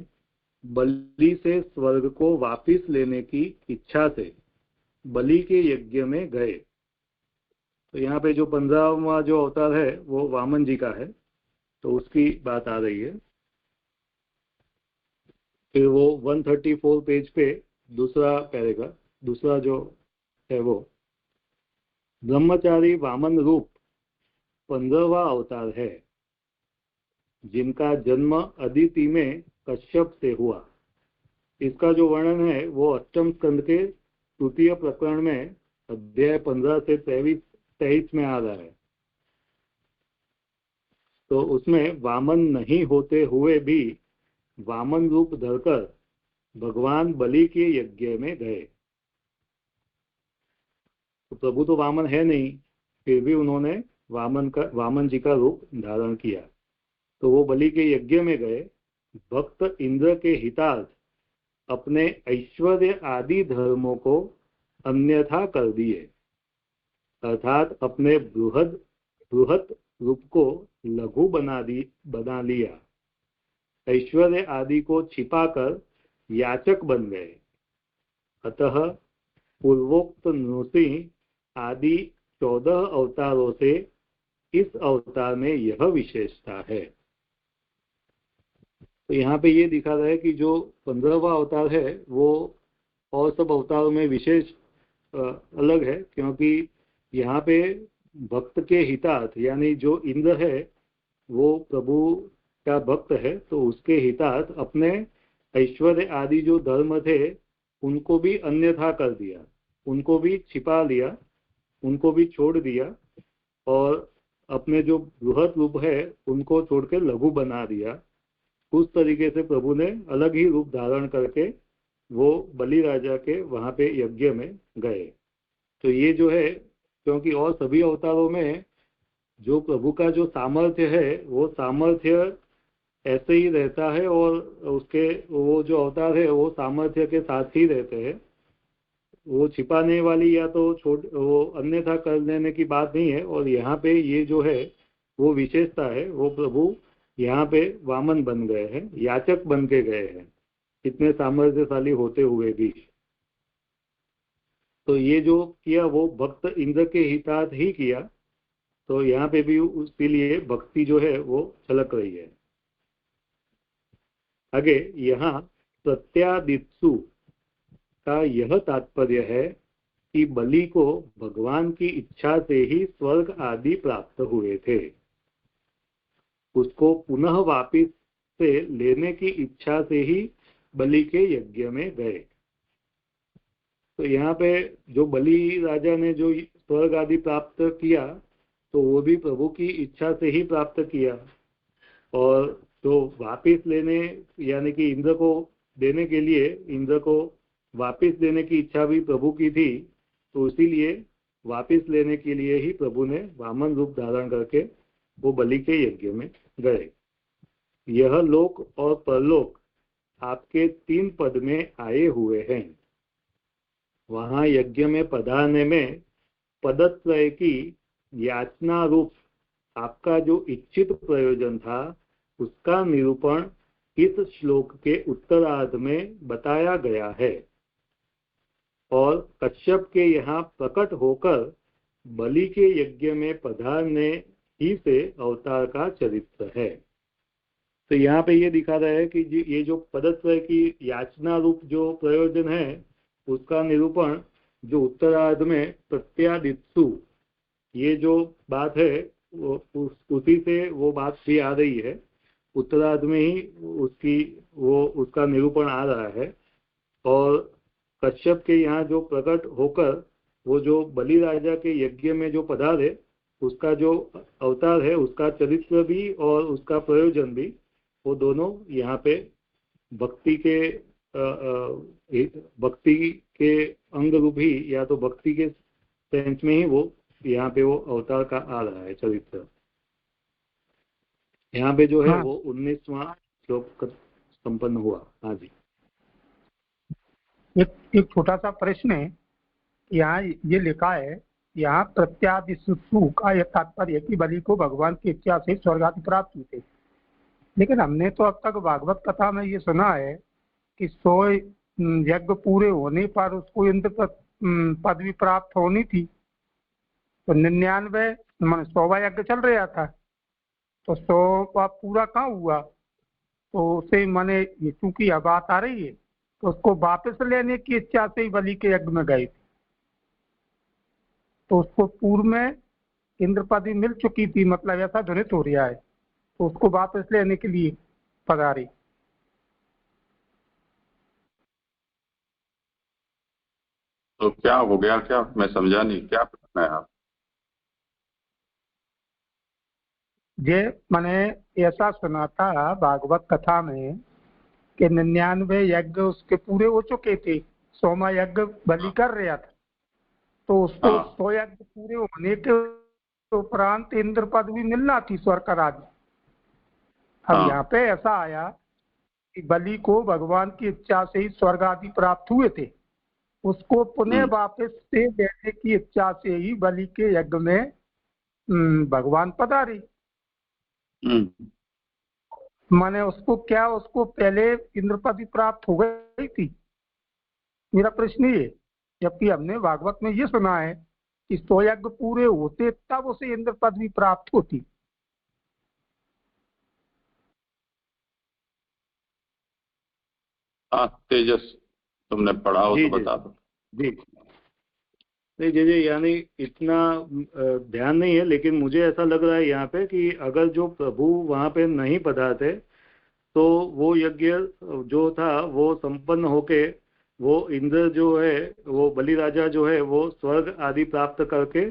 बलि से स्वर्ग को वापिस लेने की इच्छा से बलि के यज्ञ में गए। तो यहाँ पे जो 15वां जो अवतार है वो वामन जी का है, तो उसकी बात आ रही है। फिर वो 134 पेज पे दूसरा पैराग्राफ, दूसरा जो है वो, ब्रह्मचारी वामन रूप 15वां अवतार है, जिनका जन्म अदिति में कश्यप से हुआ। इसका जो वर्णन है वो अष्टम स्कंद के तृतीय प्रकरण में अध्याय 15 से 23 में आ रहा है। तो उसमें वामन नहीं होते हुए भी वामन रूप धरकर भगवान बलि के यज्ञ में गए। तो प्रभु तो वामन है नहीं, फिर भी उन्होंने वामन जी का रूप धारण किया। तो वो बलि के यज्ञ में गए, भक्त इंद्र के हितार्थ अपने ऐश्वर्य आदि धर्मों को अन्यथा कर दिए, अर्थात अपने बृहत रूप को लघु बना लिया, ऐश्वर्य आदि को छिपाकर याचक बन गए। अतः पूर्वोक्त नृसिंह आदि 14 अवतारों से इस अवतार में यह विशेषता है। तो यहाँ पे ये दिखा रहा है कि जो 15वां अवतार है वो और सब अवतारों में विशेष अलग है, क्योंकि यहाँ पे भक्त के हितार्थ, यानी जो इंद्र है वो प्रभु का भक्त है, तो उसके हितार्थ अपने ऐश्वर्य आदि जो धर्म थे उनको भी अन्यथा कर दिया, उनको भी छिपा लिया, उनको भी छोड़ दिया और अपने जो बृहद रूप है उनको छोड़ के लघु बना दिया। उस तरीके से प्रभु ने अलग ही रूप धारण करके वो बलि राजा के वहां पे यज्ञ में गए। तो ये जो है, क्योंकि और सभी अवतारों में जो प्रभु का जो सामर्थ्य है वो सामर्थ्य ऐसे ही रहता है और उसके वो जो अवतार है वो सामर्थ्य के साथ ही रहते हैं। वो छिपाने वाली या तो वो अन्यथा कर लेने की बात नहीं है। और यहाँ पे ये जो है वो विशेषता है, वो प्रभु यहाँ पे वामन बन गए हैं, याचक बन के गए हैं, इतने सामर्थ्यशाली होते हुए भी। तो ये जो किया वो भक्त इंद्र के हितार्थ ही किया। तो यहाँ पे भी उसके लिए भक्ति जो है वो छलक रही है। आगे यहाँ प्रत्यादित्सु का यह तात्पर्य है कि बलि को भगवान की इच्छा से ही स्वर्ग आदि प्राप्त हुए थे, उसको पुनः वापिस से लेने की इच्छा से ही बलि के यज्ञ में गए। तो यहाँ पे जो बलि राजा ने जो स्वर्ग आदि प्राप्त किया तो वो भी प्रभु की इच्छा से ही प्राप्त किया। और तो वापिस लेने यानी कि इंद्र को देने के लिए, इंद्र को वापिस देने की इच्छा भी प्रभु की थी। तो इसीलिए वापिस लेने के लिए ही प्रभु ने वामन रूप धारण करके वो बलि के यज्ञ में गए। यह लोक और परलोक आपके 3 पद में आए हुए हैं। वहां यज्ञ में पधारने में पदत्रय की याचना रूप आपका जो इच्छित प्रयोजन था उसका निरूपण इस श्लोक के उत्तरार्ध में बताया गया है। और कश्यप के यहाँ प्रकट होकर बलि के यज्ञ में पधारने ही से अवतार का चरित्र है। तो यहाँ पे ये दिखा रहा है कि ये जो पदत्रय की याचना रूप जो प्रयोजन है उसका निरूपण जो उत्तरार्ध में प्रत्यादित्सु ये जो बात है वो उसी से वो बात भी आ रही है। उत्तरार्ध में ही उसका निरूपण आ रहा है। और कश्यप के यहाँ जो प्रकट होकर वो जो बलि राजा के यज्ञ में जो पधारे उसका जो अवतार है उसका चरित्र भी और उसका प्रयोजन भी वो दोनों यहाँ पे भक्ति के अंग रूप ही या तो भक्ति के सेंस में ही वो यहाँ पे वो अवतार का आ रहा है चरित्र। यहाँ पे जो है वो 19वां श्लोक संपन्न हुआ। हाँ जी। एक छोटा सा प्रश्न है, यहाँ ये लिखा है, यहाँ प्रत्यादित्सु का यह तात्पर्य है कि बलि को भगवान की इच्छा से स्वर्ग आदि प्राप्त हुए थे। लेकिन हमने तो अब तक भागवत कथा में ये सुना है कि 100 यज्ञ पूरे होने पर उसको इंद्र पदवी प्राप्त होनी थी। तो 99 मान 100वां यज्ञ चल रहा था तो 100वां पूरा कहाँ हुआ। तो उसे माने ये चूंकि यह बात आ रही है तो उसको वापस लेने की इच्छा से ही बलि के यज्ञ में गए थे। तो उसको पूर्व में इंद्र पदवी मिल चुकी थी, मतलब ऐसा ध्वनित हो रहा है। तो उसको वापस लेने के लिए पधारे। तो क्या हो गया, क्या मैं समझा नहीं, क्या प्रश्न है आप? जे मैंने ऐसा सुना था भागवत कथा में कि 99 यज्ञ उसके पूरे हो चुके थे, 100वां यज्ञ बलि कर रहा था। तो उसको 100 यज्ञ पूरे होने के उपरांत इंद्र पदवी मिलना थी, स्वर्ग राज्य। अब यहाँ पे ऐसा आया कि बलि को भगवान की इच्छा से ही स्वर्ग आदि प्राप्त हुए थे, उसको पुनः वापस से देने की इच्छा से ही बलि के यज्ञ में भगवान पधारे। माने उसको क्या, उसको पहले इंद्र पदवी प्राप्त हो गई थी? मेरा प्रश्न ये, जबकि हमने भागवत में ये सुना है कि 100 यज्ञ पूरे होते तब उसे इंद्र पदवी प्राप्त होती। तेजस तुमने पढ़ा हो तो बता दो। जी नहीं जी, यानी इतना ध्यान नहीं है, लेकिन मुझे ऐसा लग रहा है यहाँ पे कि अगर जो प्रभु वहां पे नहीं पधारते तो वो यज्ञ जो था वो संपन्न होके वो इंद्र जो है, वो बलि राजा जो है, वो स्वर्ग आदि प्राप्त करके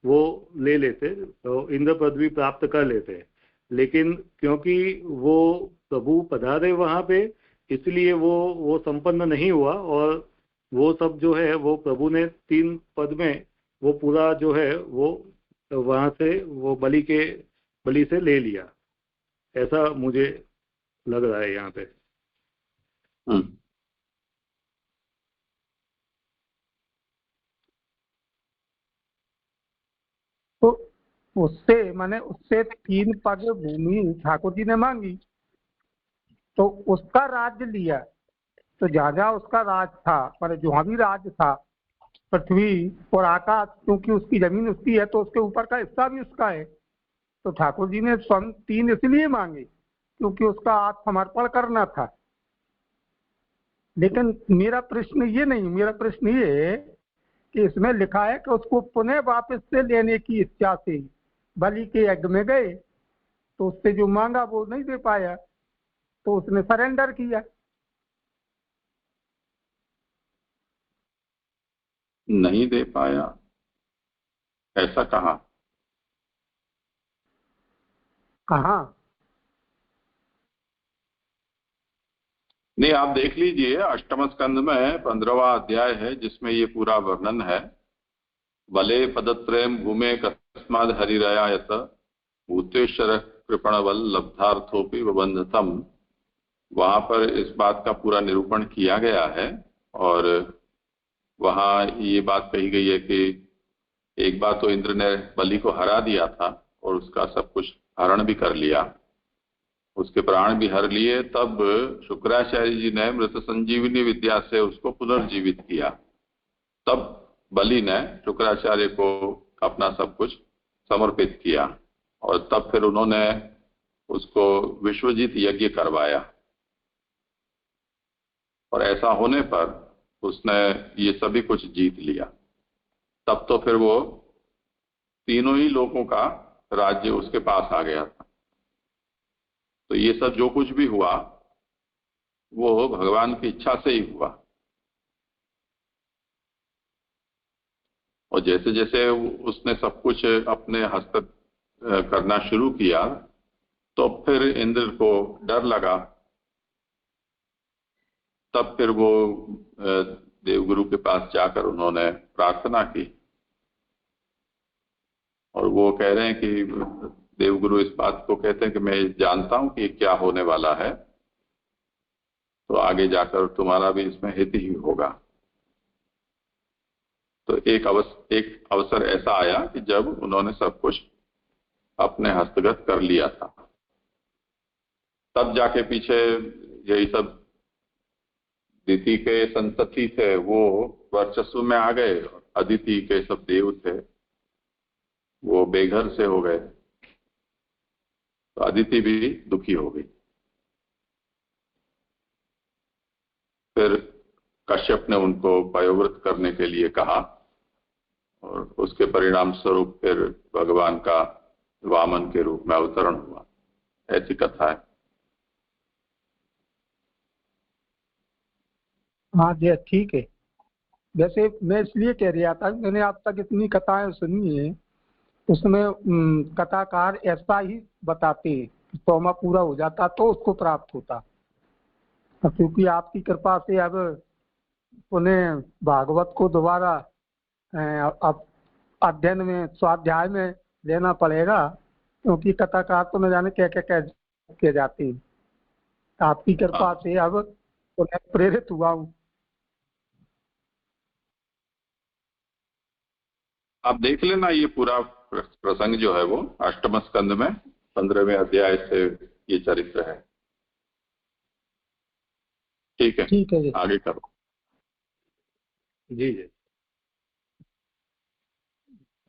वो ले लेते, तो इंद्र पदवी प्राप्त कर लेते। लेकिन क्योंकि वो प्रभु पधारे वहां पे, इसलिए वो संपन्न नहीं हुआ, और वो सब जो है वो प्रभु ने 3 पद में वो पूरा जो है वो वहां से वो बलि से ले लिया, ऐसा मुझे लग रहा है यहाँ पे। तो उससे 3 पग भूमि ठाकुर जी ने मांगी, तो उसका राज्य लिया। तो जहाँ जहाँ उसका राज था, पर जहाँ भी राज था, पृथ्वी और आकाश, क्योंकि उसकी जमीन उसकी है, तो उसके ऊपर का हिस्सा भी उसका है। तो ठाकुर जी ने स्वयं 3 इसलिए मांगे क्योंकि उसका आत्मसमर्पण करना था। लेकिन मेरा प्रश्न ये नहीं, मेरा प्रश्न ये है कि इसमें लिखा है कि उसको पुनः वापस से लेने की इच्छा से बलि के यज्ञ में गए, तो उससे जो मांगा वो नहीं दे पाया, तो उसने सरेंडर किया। नहीं दे पाया, ऐसा कहा? कहाँ? नहीं, आप देख लीजिए, अष्टम स्कंद में 15वां अध्याय है जिसमें ये पूरा वर्णन है। वले पदत्रयम भूमे कस्माद हरिरयायत भूतेश्वर कृपणवल लब्धार्थोपि वबंधतम, वहां पर इस बात का पूरा निरूपण किया गया है। और वहां ये बात कही गई है कि एक बार तो इंद्र ने बलि को हरा दिया था और उसका सब कुछ हरण भी कर लिया, उसके प्राण भी हर लिए, तब शुक्राचार्य जी ने मृत संजीवनी विद्या से उसको पुनर्जीवित किया। तब बलि ने शुक्राचार्य को अपना सब कुछ समर्पित किया, और तब फिर उन्होंने उसको विश्वजीत यज्ञ करवाया, और ऐसा होने पर उसने ये सभी कुछ जीत लिया। तब तो फिर वो तीनों ही लोगों का राज्य उसके पास आ गया था। तो ये सब जो कुछ भी हुआ वो भगवान की इच्छा से ही हुआ, और जैसे जैसे उसने सब कुछ अपने हस्त करना शुरू किया, तो फिर इंद्र को डर लगा। तब फिर वो देवगुरु के पास जाकर उन्होंने प्रार्थना की, और वो कह रहे हैं कि देवगुरु इस बात को कहते हैं कि मैं जानता हूं कि क्या होने वाला है, तो आगे जाकर तुम्हारा भी इसमें हित ही होगा। तो एक अवसर ऐसा आया कि जब उन्होंने सब कुछ अपने हस्तगत कर लिया था, तब जाके पीछे यही सब दिति के संतति थे वो वर्चस्व में आ गए, अदिति के सब देव थे वो बेघर से हो गए, तो अदिति भी दुखी हो गई। फिर कश्यप ने उनको पयोव्रत करने के लिए कहा, और उसके परिणाम स्वरूप फिर भगवान का वामन के रूप में अवतरण हुआ। ऐसी कथा है। हाँ जी, ठीक है। वैसे मैं इसलिए कह रहा था, मैंने अब तक इतनी कथाएं सुनी है, उसमें कथाकार ऐसा ही बताते हैं कि तोमा पूरा हो जाता तो उसको प्राप्त होता। क्योंकि आपकी कृपा से अब उन्हें भागवत को दोबारा अब अध्ययन में, स्वाध्याय में लेना पड़ेगा, क्योंकि कथाकार तो न जाने क्या क्या कह जाते हैं। आपकी कृपा से अब उन्हें प्रेरित हुआ हूँ। आप देख लेना, ये पूरा प्रसंग जो है वो अष्टम स्कंद में 15वें अध्याय से ये चरित्र है। ठीक है, ठीक है जी, आगे करो। जी जी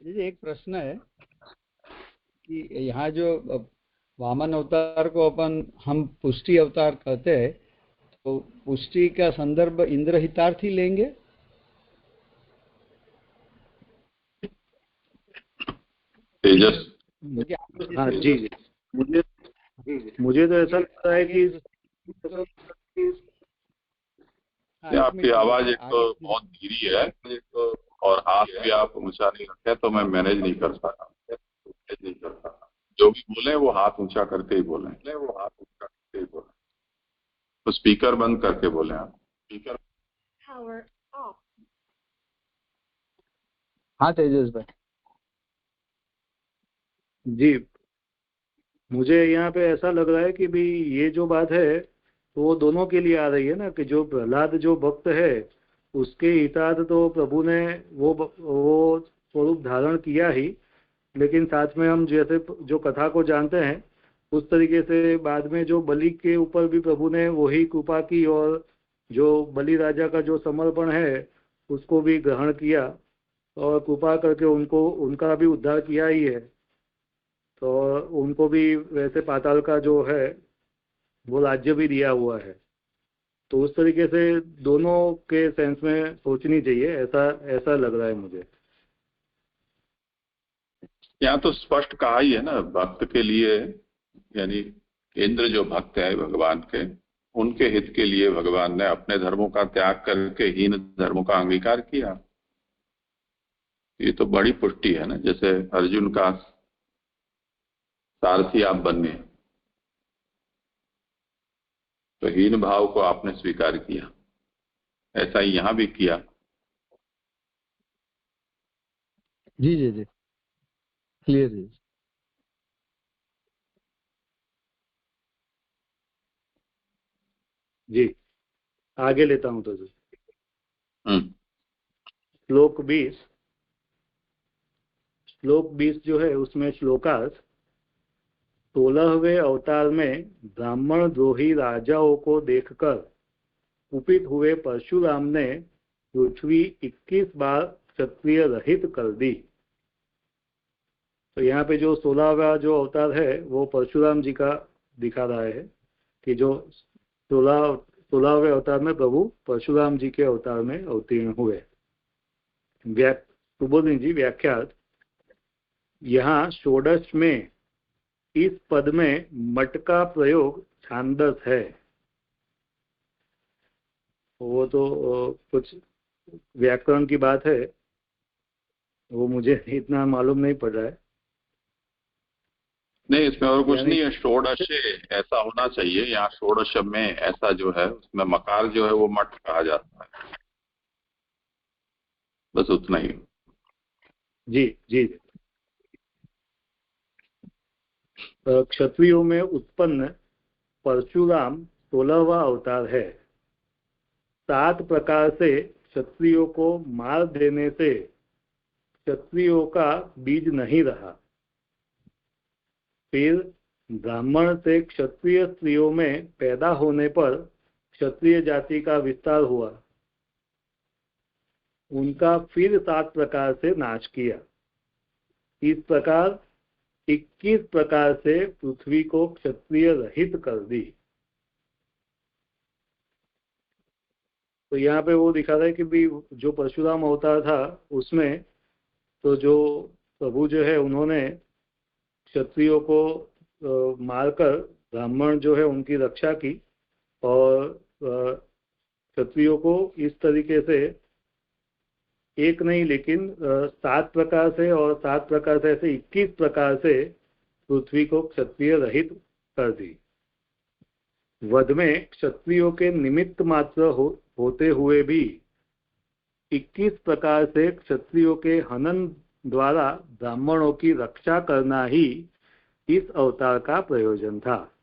जी, एक प्रश्न है कि यहाँ जो वामन अवतार को हम पुष्टि अवतार कहते हैं, तो पुष्टि का संदर्भ इंद्र हितार्थी लेंगे? तेजस, हाँ जी जी, मुझे तो ऐसा लगता है कि आपकी आवाज एक तो बहुत धीरी है, एक तो और हाथ भी आप ऊंचा नहीं रखे तो मैं मैनेज नहीं कर पाता। जो भी बोले वो हाथ ऊंचा करके ही बोले, तो स्पीकर बंद करके बोले आप। स्पीकर हाँ तेजस भाई जी, मुझे यहाँ पे ऐसा लग रहा है कि भी ये जो बात है तो वो दोनों के लिए आ रही है ना, कि जो प्रहलाद जो भक्त है उसके हितार्थ तो प्रभु ने वो स्वरूप धारण किया ही, लेकिन साथ में हम जैसे जो कथा को जानते हैं उस तरीके से बाद में जो बलि के ऊपर भी प्रभु ने वही कृपा की और जो बलि राजा का जो समर्पण है उसको भी ग्रहण किया और कृपा करके उनको उनका भी उद्धार किया ही है। तो उनको भी वैसे पाताल का जो है वो राज्य भी दिया हुआ है। तो उस तरीके से दोनों के सेंस में सोचनी चाहिए, ऐसा ऐसा लग रहा है मुझे। यहाँ तो स्पष्ट कहा ही है ना, भक्त के लिए, यानी इंद्र जो भक्त है भगवान के, उनके हित के लिए भगवान ने अपने धर्मों का त्याग करके हीन धर्मों का अंगीकार किया। ये तो बड़ी पुष्टि है ना, जैसे अर्जुन का सारथी आप बने तो हीन भाव को आपने स्वीकार किया, ऐसा ही यहां भी किया। जी जी जी क्लियर जी। जी आगे लेता हूं तो श्लोक 20 जो है उसमें श्लोकार्थ 16वें अवतार में ब्राह्मण द्रोही राजाओं को देखकर कुपित हुए परशुराम ने पृथ्वी 21 बार क्षत्रिय रहित कर दी। तो यहाँ पे जो 16वां जो अवतार है वो परशुराम जी का दिखा रहा है कि जो 16वें अवतार में प्रभु परशुराम जी के अवतार में अवतीर्ण हुए। सुबोधन जी व्याख्यात, यहाँ षोडश में इस पद में मट का प्रयोग छांदस है। वो तो कुछ व्याकरण की बात है, वो मुझे इतना मालूम नहीं पड़ रहा है। नहीं, इसमें और कुछ नहीं है, षोडश ऐसा होना चाहिए। यहाँ षोडश में ऐसा जो है उसमें मकार जो है वो मठ कहा जाता है, बस उतना ही। जी जी क्षत्रियों में उत्पन्न परशुराम 16वां अवतार है। 7 प्रकार से क्षत्रियों को मार देने से क्षत्रियों का बीज नहीं रहा। फिर ब्राह्मण से क्षत्रिय स्त्रियों में पैदा होने पर क्षत्रिय जाति का विस्तार हुआ। उनका फिर 7 प्रकार से नाश किया। इस प्रकार 21 प्रकार से पृथ्वी को क्षत्रिय रहित कर दी। तो यहाँ पे वो दिखा रहा है कि भी जो परशुराम अवतार था उसमें तो जो प्रभु जो है उन्होंने क्षत्रियों को मारकर ब्राह्मण जो है उनकी रक्षा की और क्षत्रियों को इस तरीके से एक नहीं लेकिन 7 प्रकार से और 7 प्रकार से ऐसे 21 प्रकार से पृथ्वी को क्षत्रिय रहित कर दी। वध में क्षत्रियों के निमित्त मात्र होते हुए भी 21 प्रकार से क्षत्रियों के हनन द्वारा ब्राह्मणों की रक्षा करना ही इस अवतार का प्रयोजन था।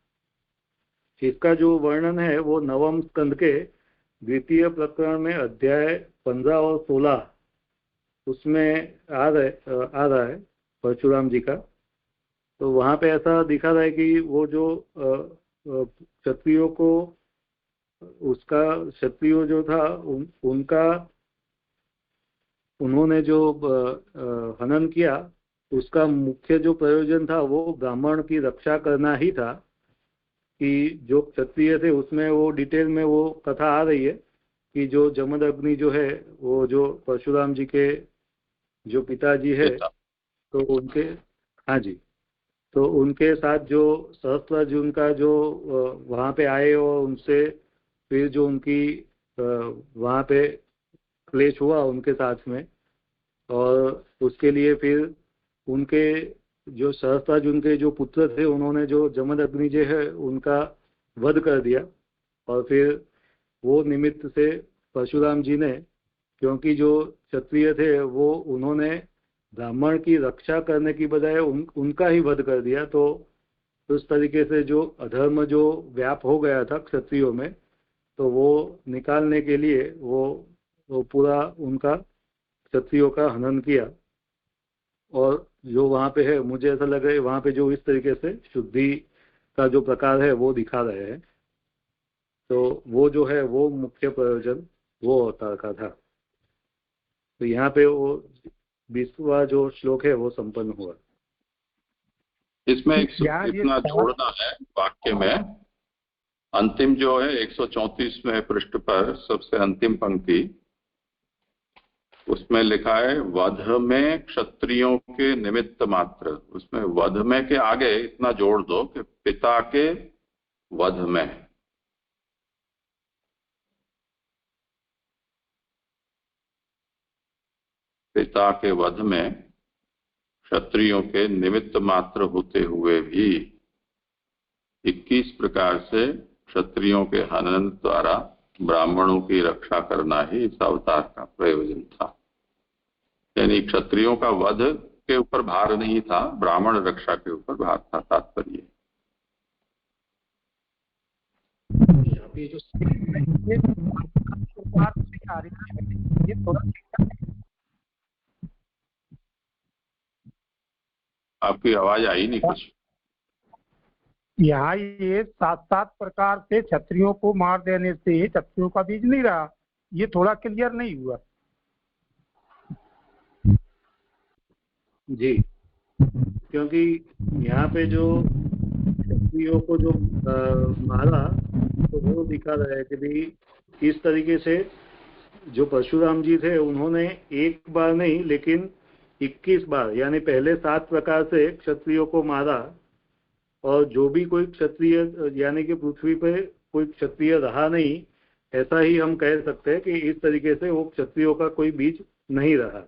इसका जो वर्णन है वो 9वें स्कंद के 2 प्रकरण में अध्याय 15 और 16 उसमें आ रहा है परशुराम जी का। तो वहां पे ऐसा दिखा रहा है कि वो जो क्षत्रियों को उसका क्षत्रियो जो था उनका उन्होंने जो हनन किया उसका मुख्य जो प्रयोजन था वो ब्राह्मण की रक्षा करना ही था। कि जो क्षत्रिय थे उसमें वो डिटेल में वो कथा आ रही है कि जो जमदग्नि जो है वो जो परशुराम जी के जो पिताजी है तो उनके, हाँ जी, तो उनके साथ जो सहस्त्रार्जुन का जो वहां पे आए और उनसे फिर जो उनकी वहाँ पे क्लेश हुआ उनके साथ में, और उसके लिए फिर उनके जो सहस्त्रार्जुन के जो पुत्र थे उन्होंने जो जमदग्नि जो है उनका वध कर दिया। और फिर वो निमित्त से परशुराम जी ने, क्योंकि जो क्षत्रिय थे वो उन्होंने ब्राह्मण की रक्षा करने की बजाय उनका ही वध कर दिया, तो उस तरीके से जो अधर्म जो व्याप हो गया था क्षत्रियों में, तो वो निकालने के लिए वो पूरा उनका क्षत्रियों का हनन किया। और जो वहाँ पे है, मुझे ऐसा लग रहा है वहाँ पे जो इस तरीके से शुद्धि का जो प्रकार है वो दिखा रहे हैं, तो वो जो है वो मुख्य प्रयोजन वो अवतार का था। तो यहाँ पे वो 20वां जो श्लोक है वो संपन्न हुआ। इसमें इतना जोड़ना है वाक्य में, अंतिम जो है 134वें पृष्ठ पर सबसे अंतिम पंक्ति, उसमें लिखा है वध में क्षत्रियों के निमित्त मात्र। उसमें वध में के आगे इतना जोड़ दो कि पिता के वध में। पिता के वध में क्षत्रियों के निमित्त मात्र होते हुए भी 21 प्रकार से क्षत्रियों के हनन द्वारा ब्राह्मणों की रक्षा करना ही इस अवतार का प्रयोजन था। यानी क्षत्रियों का वध के ऊपर भार नहीं था, ब्राह्मण रक्षा के ऊपर भार था, तात्पर्य। ये जो ये थोड़ा आपकी आवाज आई नहीं कुछ। यहाँ ये 7 प्रकार से क्षत्रियों को मार देने से क्षत्रियों का बीज नहीं रहा, ये थोड़ा क्लियर नहीं हुआ जी। क्योंकि यहाँ पे जो क्षत्रियों को जो मारा, तो वो दिखा रहा है कि भाई इस तरीके से जो परशुराम जी थे उन्होंने एक बार नहीं लेकिन 21 बार, यानी पहले 7 प्रकार से क्षत्रियों को मारा। और जो भी कोई क्षत्रिय, यानी कि पृथ्वी पे कोई क्षत्रिय रहा नहीं, ऐसा ही हम कह सकते हैं कि इस तरीके से वो क्षत्रियों का कोई बीज नहीं रहा।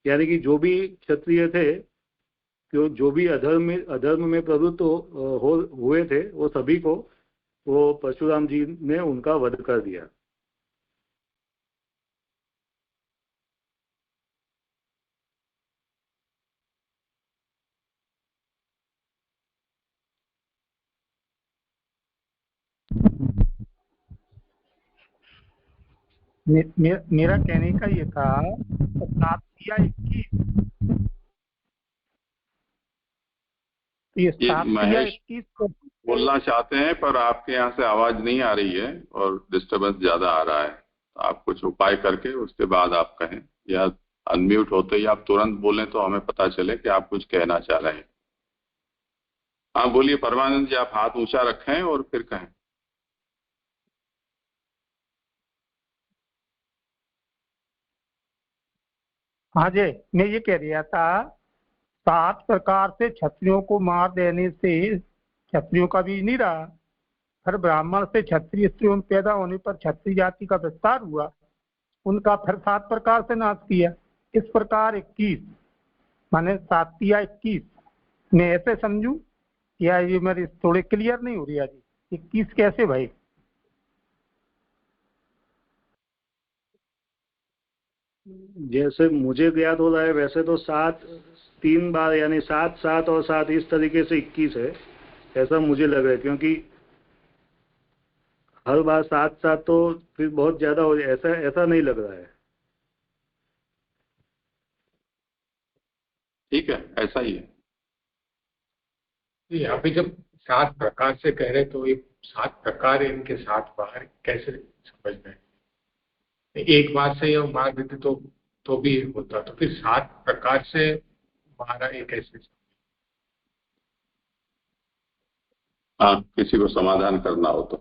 यानी कि जो भी क्षत्रिय थे, जो भी अधर्म में प्रवृत्त हुए थे, वो सभी को वो परशुराम जी ने उनका वध कर दिया। मेरा कहने का ये था 7 या 21, ये 7 या 21 को बोलना चाहते हैं पर आपके यहाँ से आवाज नहीं आ रही है और डिस्टरबेंस ज्यादा आ रहा है। आप कुछ उपाय करके उसके बाद आप कहें, या अनम्यूट होते ही आप तुरंत बोलें तो हमें पता चले कि आप कुछ कहना चाह रहे हैं। हाँ बोलिए परमानंद जी, आप हाथ ऊंचा रखें और फिर कहें। हाँ जी, मैं ये कह रहा था 7 प्रकार से क्षत्रियों को मार देने से क्षत्रियों का बीज नहीं रहा, फिर ब्राह्मण से क्षत्रिय स्त्रियों पैदा होने पर क्षत्रिय जाति का विस्तार हुआ, उनका फिर 7 प्रकार से नाश किया। इस प्रकार 21 माने 7 या 21, मैं ऐसे समझूं या ये मेरी थोड़े क्लियर नहीं हो रही है जी, 21 कैसे भाई? जैसे मुझे याद हो रहा है वैसे तो 7 3 बार, यानी 7 7 और 7 इस तरीके से 21 है, ऐसा मुझे लग रहा है। क्योंकि हर बार 7 7 तो फिर बहुत ज्यादा हो जाए, ऐसा नहीं लग रहा है। ठीक है, ऐसा ही है। यहाँ पे जब 7 प्रकार से कह रहे तो ये 7 प्रकार है, इनके 7 बाहर कैसे समझ में? एक बार से ये मार देते तो भी होता, तो फिर 7 प्रकार से मारा ये कैसे? हाँ, किसी को समाधान करना हो तो।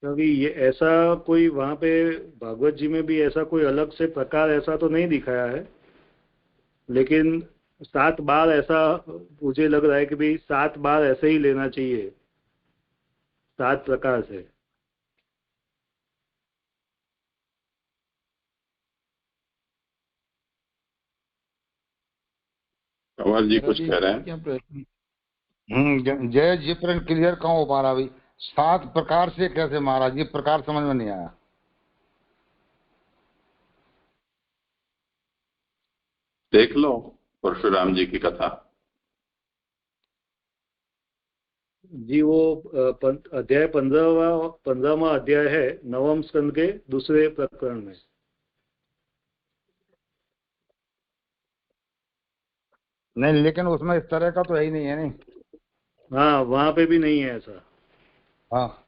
क्योंकि ये ऐसा कोई वहाँ पे भागवत जी में भी ऐसा कोई अलग से प्रकार ऐसा तो नहीं दिखाया है, लेकिन 7 बार ऐसा मुझे लग रहा है कि भाई 7 बार ऐसे ही लेना चाहिए, 7 प्रकार से। कंवर जी कुछ कह रहे हैं? क्या प्रश्न? जय जी प्रश्न क्लियर कहाँ हो पा रहा अभी? 7 प्रकार से कैसे महाराज? ये प्रकार समझ में नहीं आया। देख लो परशुराम जी की कथा जी। वो अध्याय 15वां अध्याय है, 9वें स्कंद के दूसरे प्रकरण में। नहीं, लेकिन उसमें इस तरह का तो है ही नहीं है। नहीं, हाँ, वहां पे भी नहीं है ऐसा। हाँ,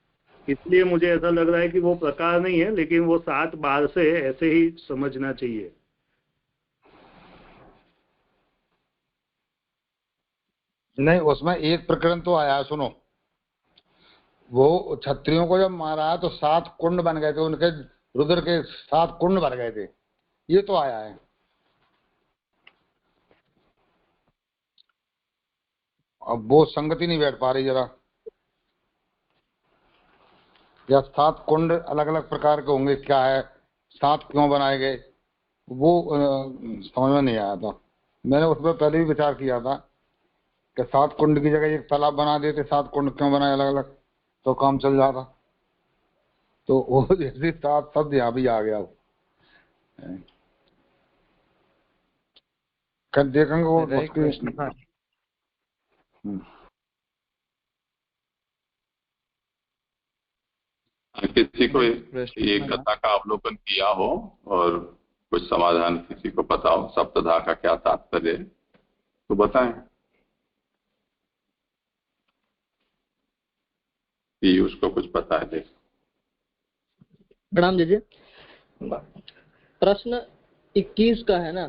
इसलिए मुझे ऐसा लग रहा है कि वो प्रकार नहीं है, लेकिन वो 7 बार से ऐसे ही समझना चाहिए। नहीं, उसमें एक प्रकरण तो आया है, सुनो। वो क्षत्रियों को जब मारा तो 7 कुंड बन गए थे, उनके रुद्र के 7 कुंड भर गए थे, ये तो आया है। अब वो संगति नहीं बैठ पा रही जरा। या 7 कुंड अलग अलग प्रकार के होंगे, क्या है, 7 क्यों बनाए गए, वो समझ में नहीं आया था। मैंने उसमें पहले भी विचार किया था कि 7 कुंड की जगह एक तालाब बना देते, 7 कुंड क्यों बनाए अलग अलग, तो काम चल जाता। तो वो जैसे 7 शब्द यहाँ भी आ गया। कल देखेंगे वो उसके। किसी को ये कथा का अवलोकन किया हो और कुछ समाधान किसी को पता हो, सप्तधा का क्या तात्पर्य है तो बताएं। पीयूष को कुछ पता है? देख, प्रणाम जी। प्रश्न 21 का है ना,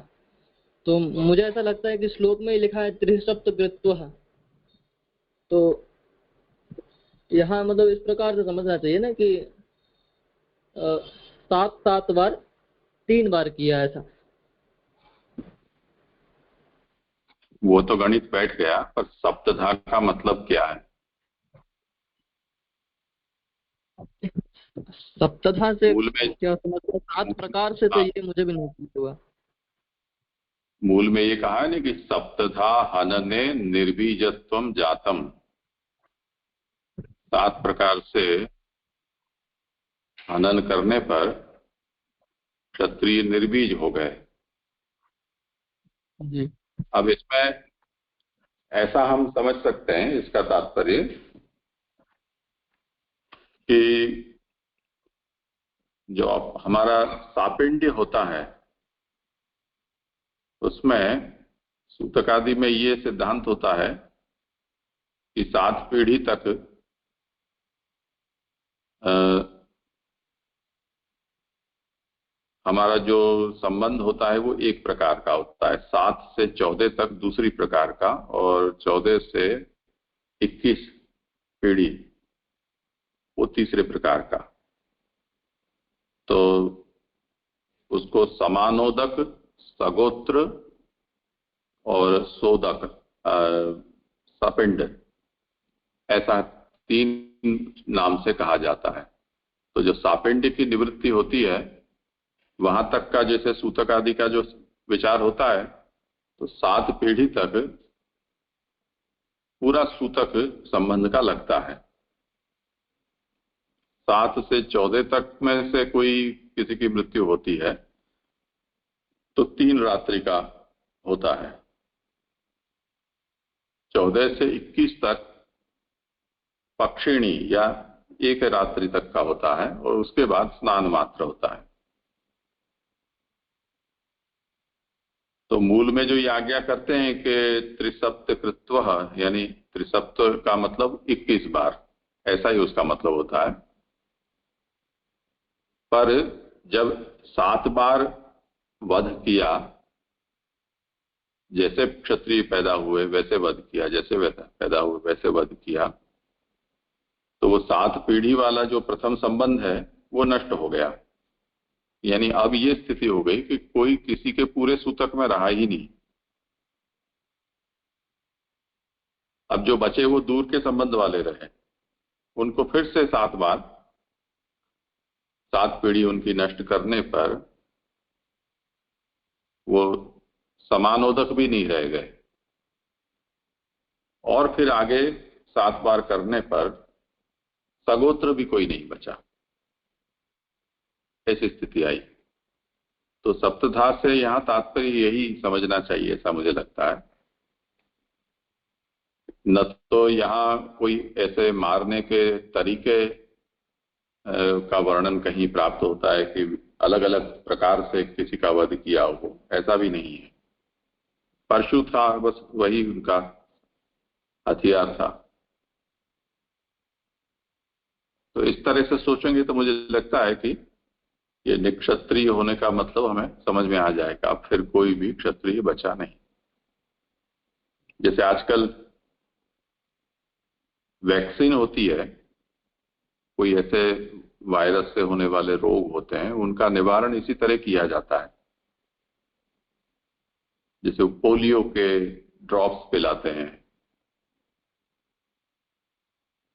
तो मुझे ऐसा लगता है कि श्लोक में ही लिखा है त्रिसप्तकृत्व, तो यहाँ मतलब इस प्रकार से समझना चाहिए ना कि 7 बार 3 बार किया ऐसा। वो तो गणित बैठ गया, पर सप्तधा का मतलब क्या है? सप्तधा से मूल में क्या समझते? 7 प्रकार से, तो ये मुझे भी नहीं हुआ। मूल में ये कहा है ना कि सप्तधा हनने निर्बीजत्वम जातम, 7 प्रकार से हनन करने पर क्षत्रिय निर्बीज हो गए जी। अब इसमें ऐसा हम समझ सकते हैं, इसका तात्पर्य कि जो हमारा सापिंड होता है उसमें सूतक आदि में ये सिद्धांत होता है कि 7 पीढ़ी तक हमारा जो संबंध होता है वो एक प्रकार का होता है, 7 से 14 तक दूसरी प्रकार का, और 14 से 21 पीढ़ी वो तीसरे प्रकार का। तो उसको समानोदक, सगोत्र और सोदक, सपिंड, ऐसा 3 नाम से कहा जाता है। तो जो सापिंड की निवृत्ति होती है वहां तक का जैसे सूतक आदि का जो विचार होता है, तो 7 पीढ़ी तक पूरा सूतक संबंध का लगता है। 7 से 14 तक में से कोई किसी की मृत्यु होती है तो 3 रात्रि का होता है। 14 से 21 तक पक्षिणी या 1 रात्रि तक का होता है, और उसके बाद स्नान मात्र होता है। तो मूल में जो ये आज्ञा करते हैं कि त्रिसप्त कृत्व, यानी त्रिसप्त का मतलब 21 बार, ऐसा ही उसका मतलब होता है। पर जब 7 बार वध किया, जैसे क्षत्रिय पैदा हुए वैसे वध किया, जैसे पैदा हुए वैसे वध किया, तो वो 7 पीढ़ी वाला जो प्रथम संबंध है वो नष्ट हो गया। यानी अब ये स्थिति हो गई कि कोई किसी के पूरे सूतक में रहा ही नहीं। अब जो बचे वो दूर के संबंध वाले रहे, उनको फिर से 7 बार 7 पीढ़ी उनकी नष्ट करने पर वो समानोदक भी नहीं रह गए। और फिर आगे 7 बार करने पर सगोत्र भी कोई नहीं बचा, ऐसी स्थिति आई। तो सप्तधा से यहाँ तात्पर्य यही समझना चाहिए, ऐसा मुझे लगता है। न तो यहाँ कोई ऐसे मारने के तरीके का वर्णन कहीं प्राप्त होता है कि अलग अलग प्रकार से किसी का वध किया हो, ऐसा भी नहीं है। परशु था, बस वही उनका हथियार था। तो इस तरह से सोचेंगे तो मुझे लगता है कि ये निक्षत्रिय होने का मतलब हमें समझ में आ जाएगा। अब फिर कोई भी क्षत्रिय बचा नहीं। जैसे आजकल वैक्सीन होती है, कोई ऐसे वायरस से होने वाले रोग होते हैं, उनका निवारण इसी तरह किया जाता है। जैसे पोलियो के ड्रॉप्स पिलाते हैं,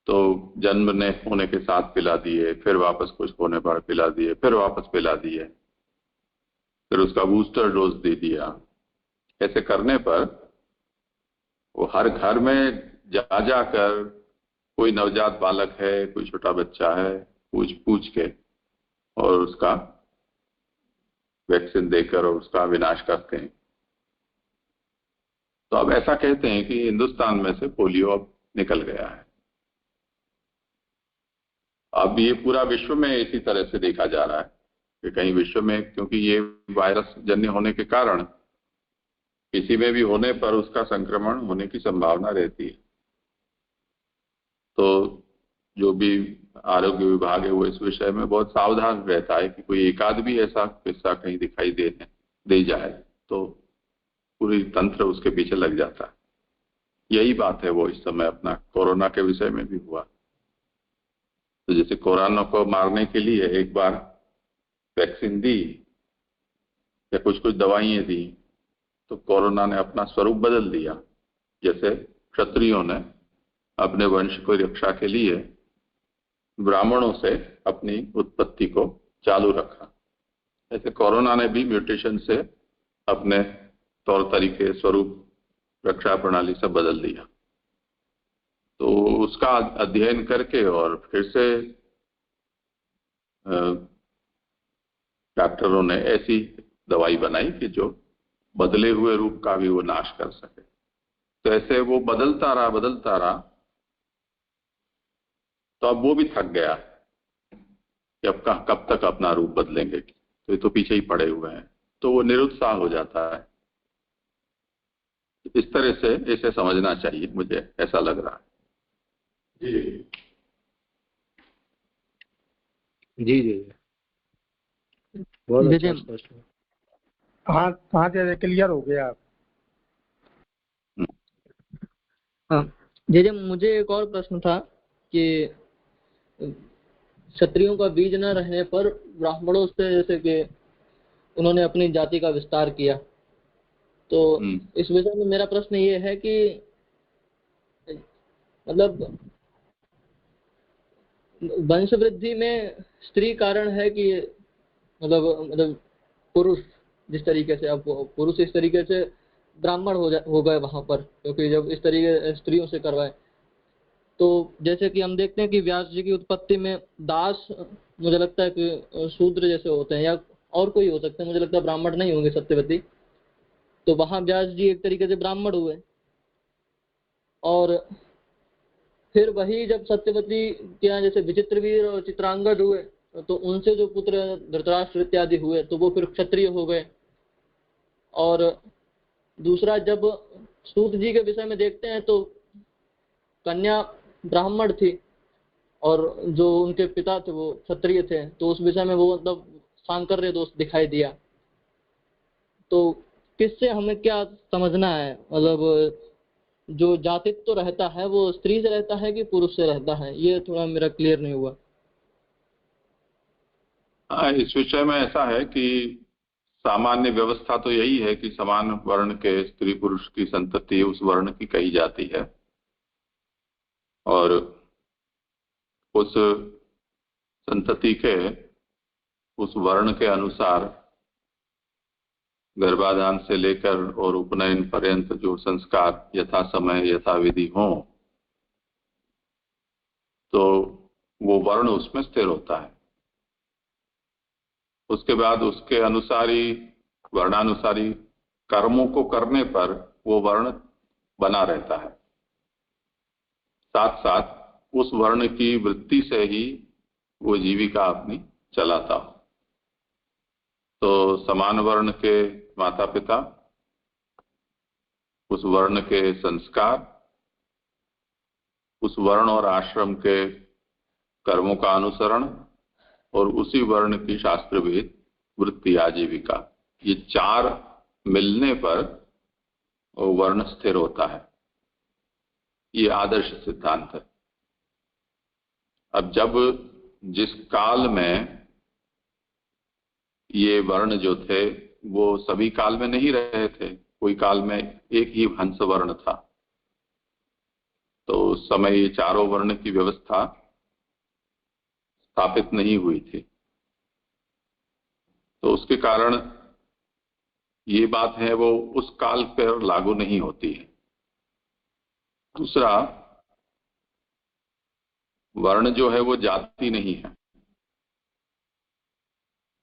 तो जन्म ने होने के साथ पिला दिए, फिर वापस कुछ होने पर पिला दिए, फिर वापस पिला दिए, फिर उसका बूस्टर डोज दे दिया। ऐसे करने पर वो हर घर में जा जाकर कोई नवजात बालक है, कोई छोटा बच्चा है, पूछ पूछ के और उसका वैक्सीन देकर और उसका विनाश करते हैं। तो अब ऐसा कहते हैं कि हिंदुस्तान में से पोलियो अब निकल गया है। अब ये पूरा विश्व में इसी तरह से देखा जा रहा है कि कहीं विश्व में, क्योंकि ये वायरस जन्य होने के कारण किसी में भी होने पर उसका संक्रमण होने की संभावना रहती है। तो जो भी आरोग्य विभाग है वो इस विषय में बहुत सावधान रहता है कि कोई एक आध भी ऐसा किस्सा कहीं दिखाई दे जाए तो पूरी तंत्र उसके पीछे लग जाता है। यही बात है वो इस समय अपना कोरोना के विषय में भी हुआ। तो जैसे कोरोना को मारने के लिए एक बार वैक्सीन दी या कुछ कुछ दवाइयां दी, तो कोरोना ने अपना स्वरूप बदल दिया। जैसे क्षत्रियों ने अपने वंश को रक्षा के लिए ब्राह्मणों से अपनी उत्पत्ति को चालू रखा, ऐसे कोरोना ने भी म्यूटेशन से अपने तौर तरीके, स्वरूप, रक्षा प्रणाली सब बदल दिया। तो उसका अध्ययन करके और फिर से डॉक्टरों ने ऐसी दवाई बनाई कि जो बदले हुए रूप का भी वो नाश कर सके। तो ऐसे वो बदलता रहा, तो अब वो भी थक गया कि अब कब तक अपना रूप बदलेंगे, तो ये तो पीछे ही पड़े हुए हैं। तो वो निरुत्साह हो जाता है। इस तरह से इसे समझना चाहिए, मुझे ऐसा लग रहा है। जी जी बहुत अच्छा स्पष्ट। हाँ हाँ जी, क्लियर हो गया। हाँ जी, मुझे एक और प्रश्न था कि क्षत्रियों का बीज न रहने पर ब्राह्मणों से जैसे कि उन्होंने अपनी जाति का विस्तार किया, तो इस विषय में मेरा प्रश्न ये है कि मतलब वंश वृद्धि में स्त्री कारण है कि मतलब पुरुष जिस तरीके से, अब पुरुष इस तरीके से ब्राह्मण हो गए वहां पर, क्योंकि जब इस तरीके स्त्रियों से करवाए, तो जैसे कि हम देखते हैं कि व्यास जी की उत्पत्ति में दास मुझे लगता है कि शूद्र जैसे होते हैं, या और कोई हो सकते हैं, मुझे लगता है ब्राह्मण नहीं होंगे सत्यवती। तो वहां व्यास जी एक तरीके से ब्राह्मण हुए, और फिर वही जब सत्यवती के यहाँ जैसे विचित्रवीर और चित्रांगद हुए, तो उनसे जो पुत्र धृतराष्ट्र इत्यादि हुए, तो वो फिर क्षत्रिय हो गए। और दूसरा, जब सूत जी के विषय में देखते हैं तो कन्या ब्राह्मण थी और जो उनके पिता थे वो क्षत्रिय थे, तो उस विषय में वो मतलब सांकर्य दोष दिखाई दिया। तो किससे हमें क्या समझना है, मतलब जो जातित्व तो रहता है वो स्त्री से रहता है कि पुरुष से रहता है, ये थोड़ा मेरा क्लियर नहीं हुआ। इस विषय में ऐसा है कि सामान्य व्यवस्था तो यही है कि समान वर्ण के स्त्री पुरुष की संतति उस वर्ण की कही जाती है, और उस संतति के उस वर्ण के अनुसार गर्भाधान से लेकर और उपनयन पर्यंत जो संस्कार यथा समय यथाविधि हों तो वो वर्ण उसमें स्थिर होता है। उसके बाद उसके अनुसारी वर्णानुसारी कर्मों को करने पर वो वर्ण बना रहता है। साथ साथ उस वर्ण की वृत्ति से ही वो जीविका अपनी चलाता हो। तो समान वर्ण के माता पिता, उस वर्ण के संस्कार, उस वर्ण और आश्रम के कर्मों का अनुसरण और उसी वर्ण की शास्त्रविद वृत्ति आजीविका, ये चार मिलने पर वर्ण स्थिर होता है। ये आदर्श सिद्धांत है। अब जब जिस काल में ये वर्ण जो थे वो सभी काल में नहीं रहे थे, कोई काल में एक ही हंस वर्ण था, तो उस समय ये चारों वर्ण की व्यवस्था स्थापित नहीं हुई थी। तो उसके कारण ये बात है वो उस काल पर लागू नहीं होती है। दूसरा, वर्ण जो है वो जाति नहीं है।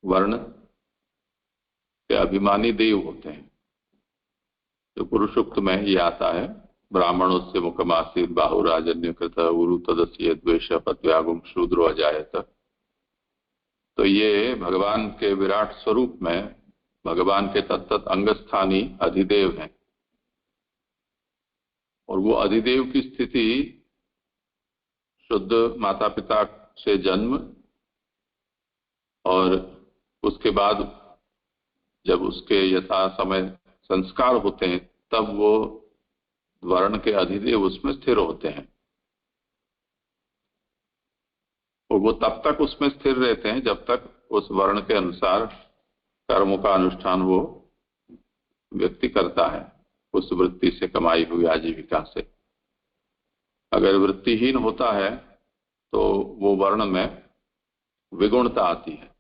वर्ण के अभिमानी देव होते हैं। तो पुरुषोक्त में ये आता है, ब्राह्मणोस्य मुखमासीत बाहुराजन्यकृत उरु तदस्य द्वेष पत्व्यागुम शूद्रो अजायत। तो ये भगवान के विराट स्वरूप में भगवान के तत्त अंगस्थानी अधिदेव हैं। और वो अधिदेव की स्थिति शुद्ध माता पिता से जन्म और उसके बाद जब उसके यथा समय संस्कार होते हैं तब वो वर्ण के अधिदेव उसमें स्थिर होते हैं। और वो तब तक उसमें स्थिर रहते हैं जब तक उस वर्ण के अनुसार कर्मों का अनुष्ठान वो व्यक्ति करता है, उस वृत्ति से कमाई हुई आजीविका से। अगर वृत्तिहीन होता है तो वो वर्ण में विगुणता आती है,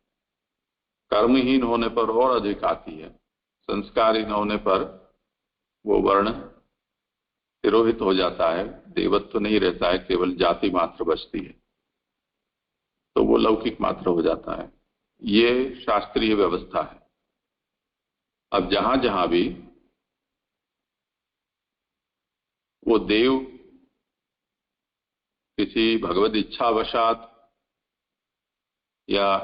कर्महीन होने पर और अधिक आती है, संस्कारहीन होने पर वो वर्ण तिरोहित हो जाता है, देवत्व नहीं रहता है, केवल जाति मात्र बचती है, तो वो लौकिक मात्र हो जाता है। ये शास्त्रीय व्यवस्था है। अब जहां जहां भी वो देव किसी भगवद इच्छावशात या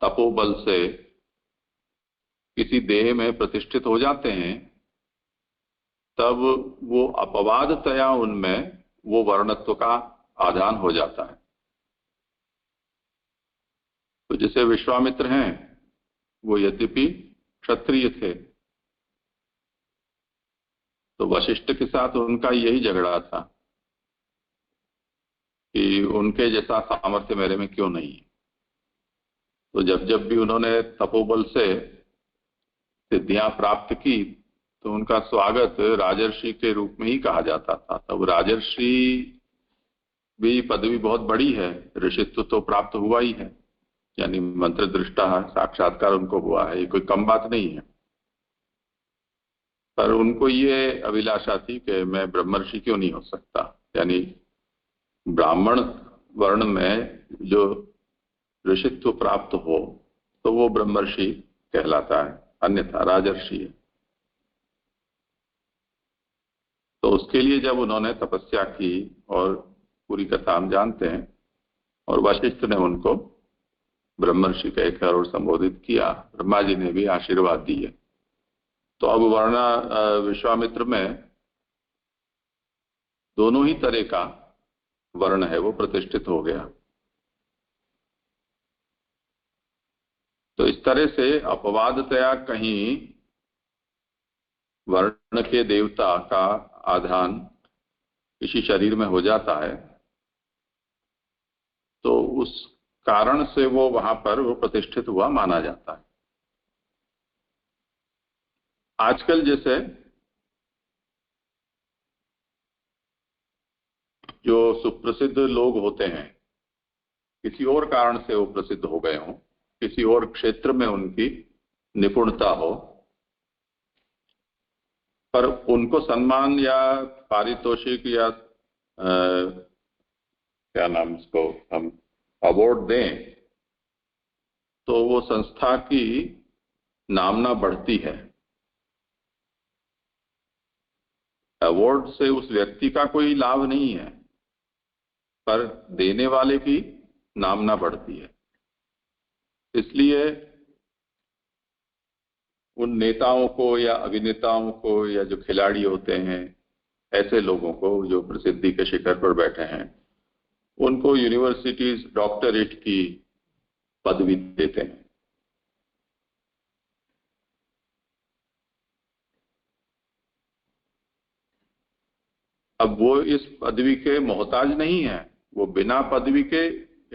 तपोबल से किसी देह में प्रतिष्ठित हो जाते हैं, तब वो अपवादतया उनमें वो वर्णत्व का आधान हो जाता है। तो जैसे विश्वामित्र हैं, वो यद्यपि क्षत्रिय थे, तो वशिष्ठ के साथ उनका यही झगड़ा था कि उनके जैसा सामर्थ्य मेरे में क्यों नहीं है। तो जब जब भी उन्होंने तपोबल से सिद्धियां प्राप्त की तो उनका स्वागत राजर्षि के रूप में ही कहा जाता था। तब राजर्षि भी पदवी बहुत बड़ी है, ऋषित्व तो प्राप्त हुआ ही है, यानी मंत्र दृष्टा साक्षात्कार उनको हुआ है, ये कोई कम बात नहीं है। पर उनको ये अभिलाषा थी कि मैं ब्रह्मर्षि क्यों नहीं हो सकता, यानी ब्राह्मण वर्ण में जो ऋषित्व प्राप्त हो तो वो ब्रह्मर्षि कहलाता है, अन्यथा राजर्षि है। तो उसके लिए जब उन्होंने तपस्या की, और पूरी कथा हम जानते हैं, और वशिष्ठ ने उनको ब्रह्मर्षि कहकर और संबोधित किया, ब्रह्मा जी ने भी आशीर्वाद दिए। तो अब वर्णा विश्वामित्र में दोनों ही तरह का वर्ण है वो प्रतिष्ठित हो गया। तो इस तरह से अपवादतया कहीं वर्ण के देवता का आधान किसी शरीर में हो जाता है तो उस कारण से वो वहां पर वो प्रतिष्ठित हुआ माना जाता है। आजकल जैसे जो सुप्रसिद्ध लोग होते हैं, किसी और कारण से वो प्रसिद्ध हो गए हों, किसी और क्षेत्र में उनकी निपुणता हो, पर उनको सम्मान या पारितोषिक या क्या नाम इसको हम अवार्ड दें तो वो संस्था की नामना बढ़ती है। अवार्ड से उस व्यक्ति का कोई लाभ नहीं है, पर देने वाले की नामना बढ़ती है। इसलिए उन नेताओं को या अभिनेताओं को या जो खिलाड़ी होते हैं, ऐसे लोगों को जो प्रसिद्धि के शिखर पर बैठे हैं, उनको यूनिवर्सिटीज डॉक्टरेट की पदवी देते हैं। अब वो इस पदवी के मोहताज नहीं है, वो बिना पदवी के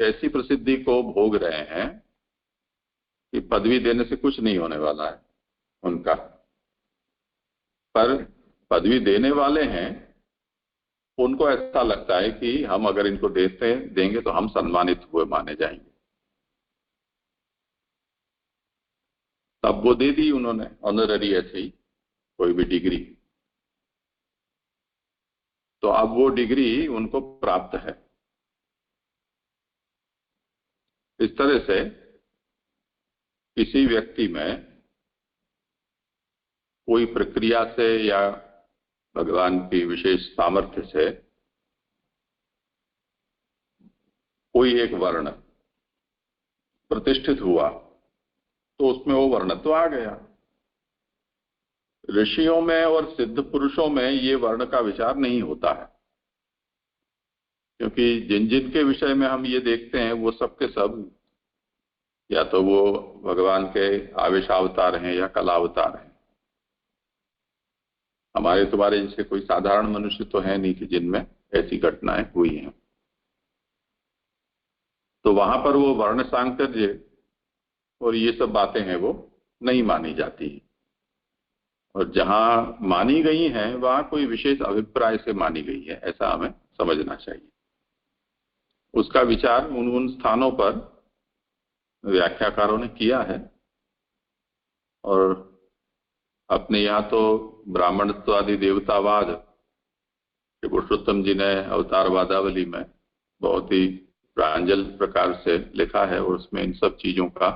ऐसी प्रसिद्धि को भोग रहे हैं कि पदवी देने से कुछ नहीं होने वाला है उनका। पर पदवी देने वाले हैं, उनको ऐसा लगता है कि हम अगर इनको देंगे तो हम सम्मानित हुए माने जाएंगे। तब वो दे दी उन्होंने ऑनररी, ऐसे ही कोई भी डिग्री। तो अब वो डिग्री उनको प्राप्त है। इस तरह से किसी व्यक्ति में कोई प्रक्रिया से या भगवान की विशेष सामर्थ्य से कोई एक वर्ण प्रतिष्ठित हुआ तो उसमें वो वर्णत्व आ गया। ऋषियों में और सिद्ध पुरुषों में ये वर्ण का विचार नहीं होता है, क्योंकि जिन जिन के विषय में हम ये देखते हैं वो सब के सब या तो वो भगवान के आवेशावतार हैं या कलावतार हैं। हमारे तुम्हारे जैसे कोई साधारण मनुष्य तो है नहीं कि जिनमें ऐसी घटनाएं हुई हैं। तो वहां पर वो वर्ण सांकर्य और ये सब बातें हैं वो नहीं मानी जाती। और जहां मानी गई हैं वहां कोई विशेष अभिप्राय से मानी गई है, ऐसा हमें समझना चाहिए। उसका विचार उन स्थानों पर व्याख्याकारों ने किया है। और अपने यहाँ तो ब्राह्मणत्वादि देवतावाद पुरुषोत्तम जी ने अवतारवादावली में बहुत ही प्रांजल प्रकार से लिखा है, और उसमें इन सब चीजों का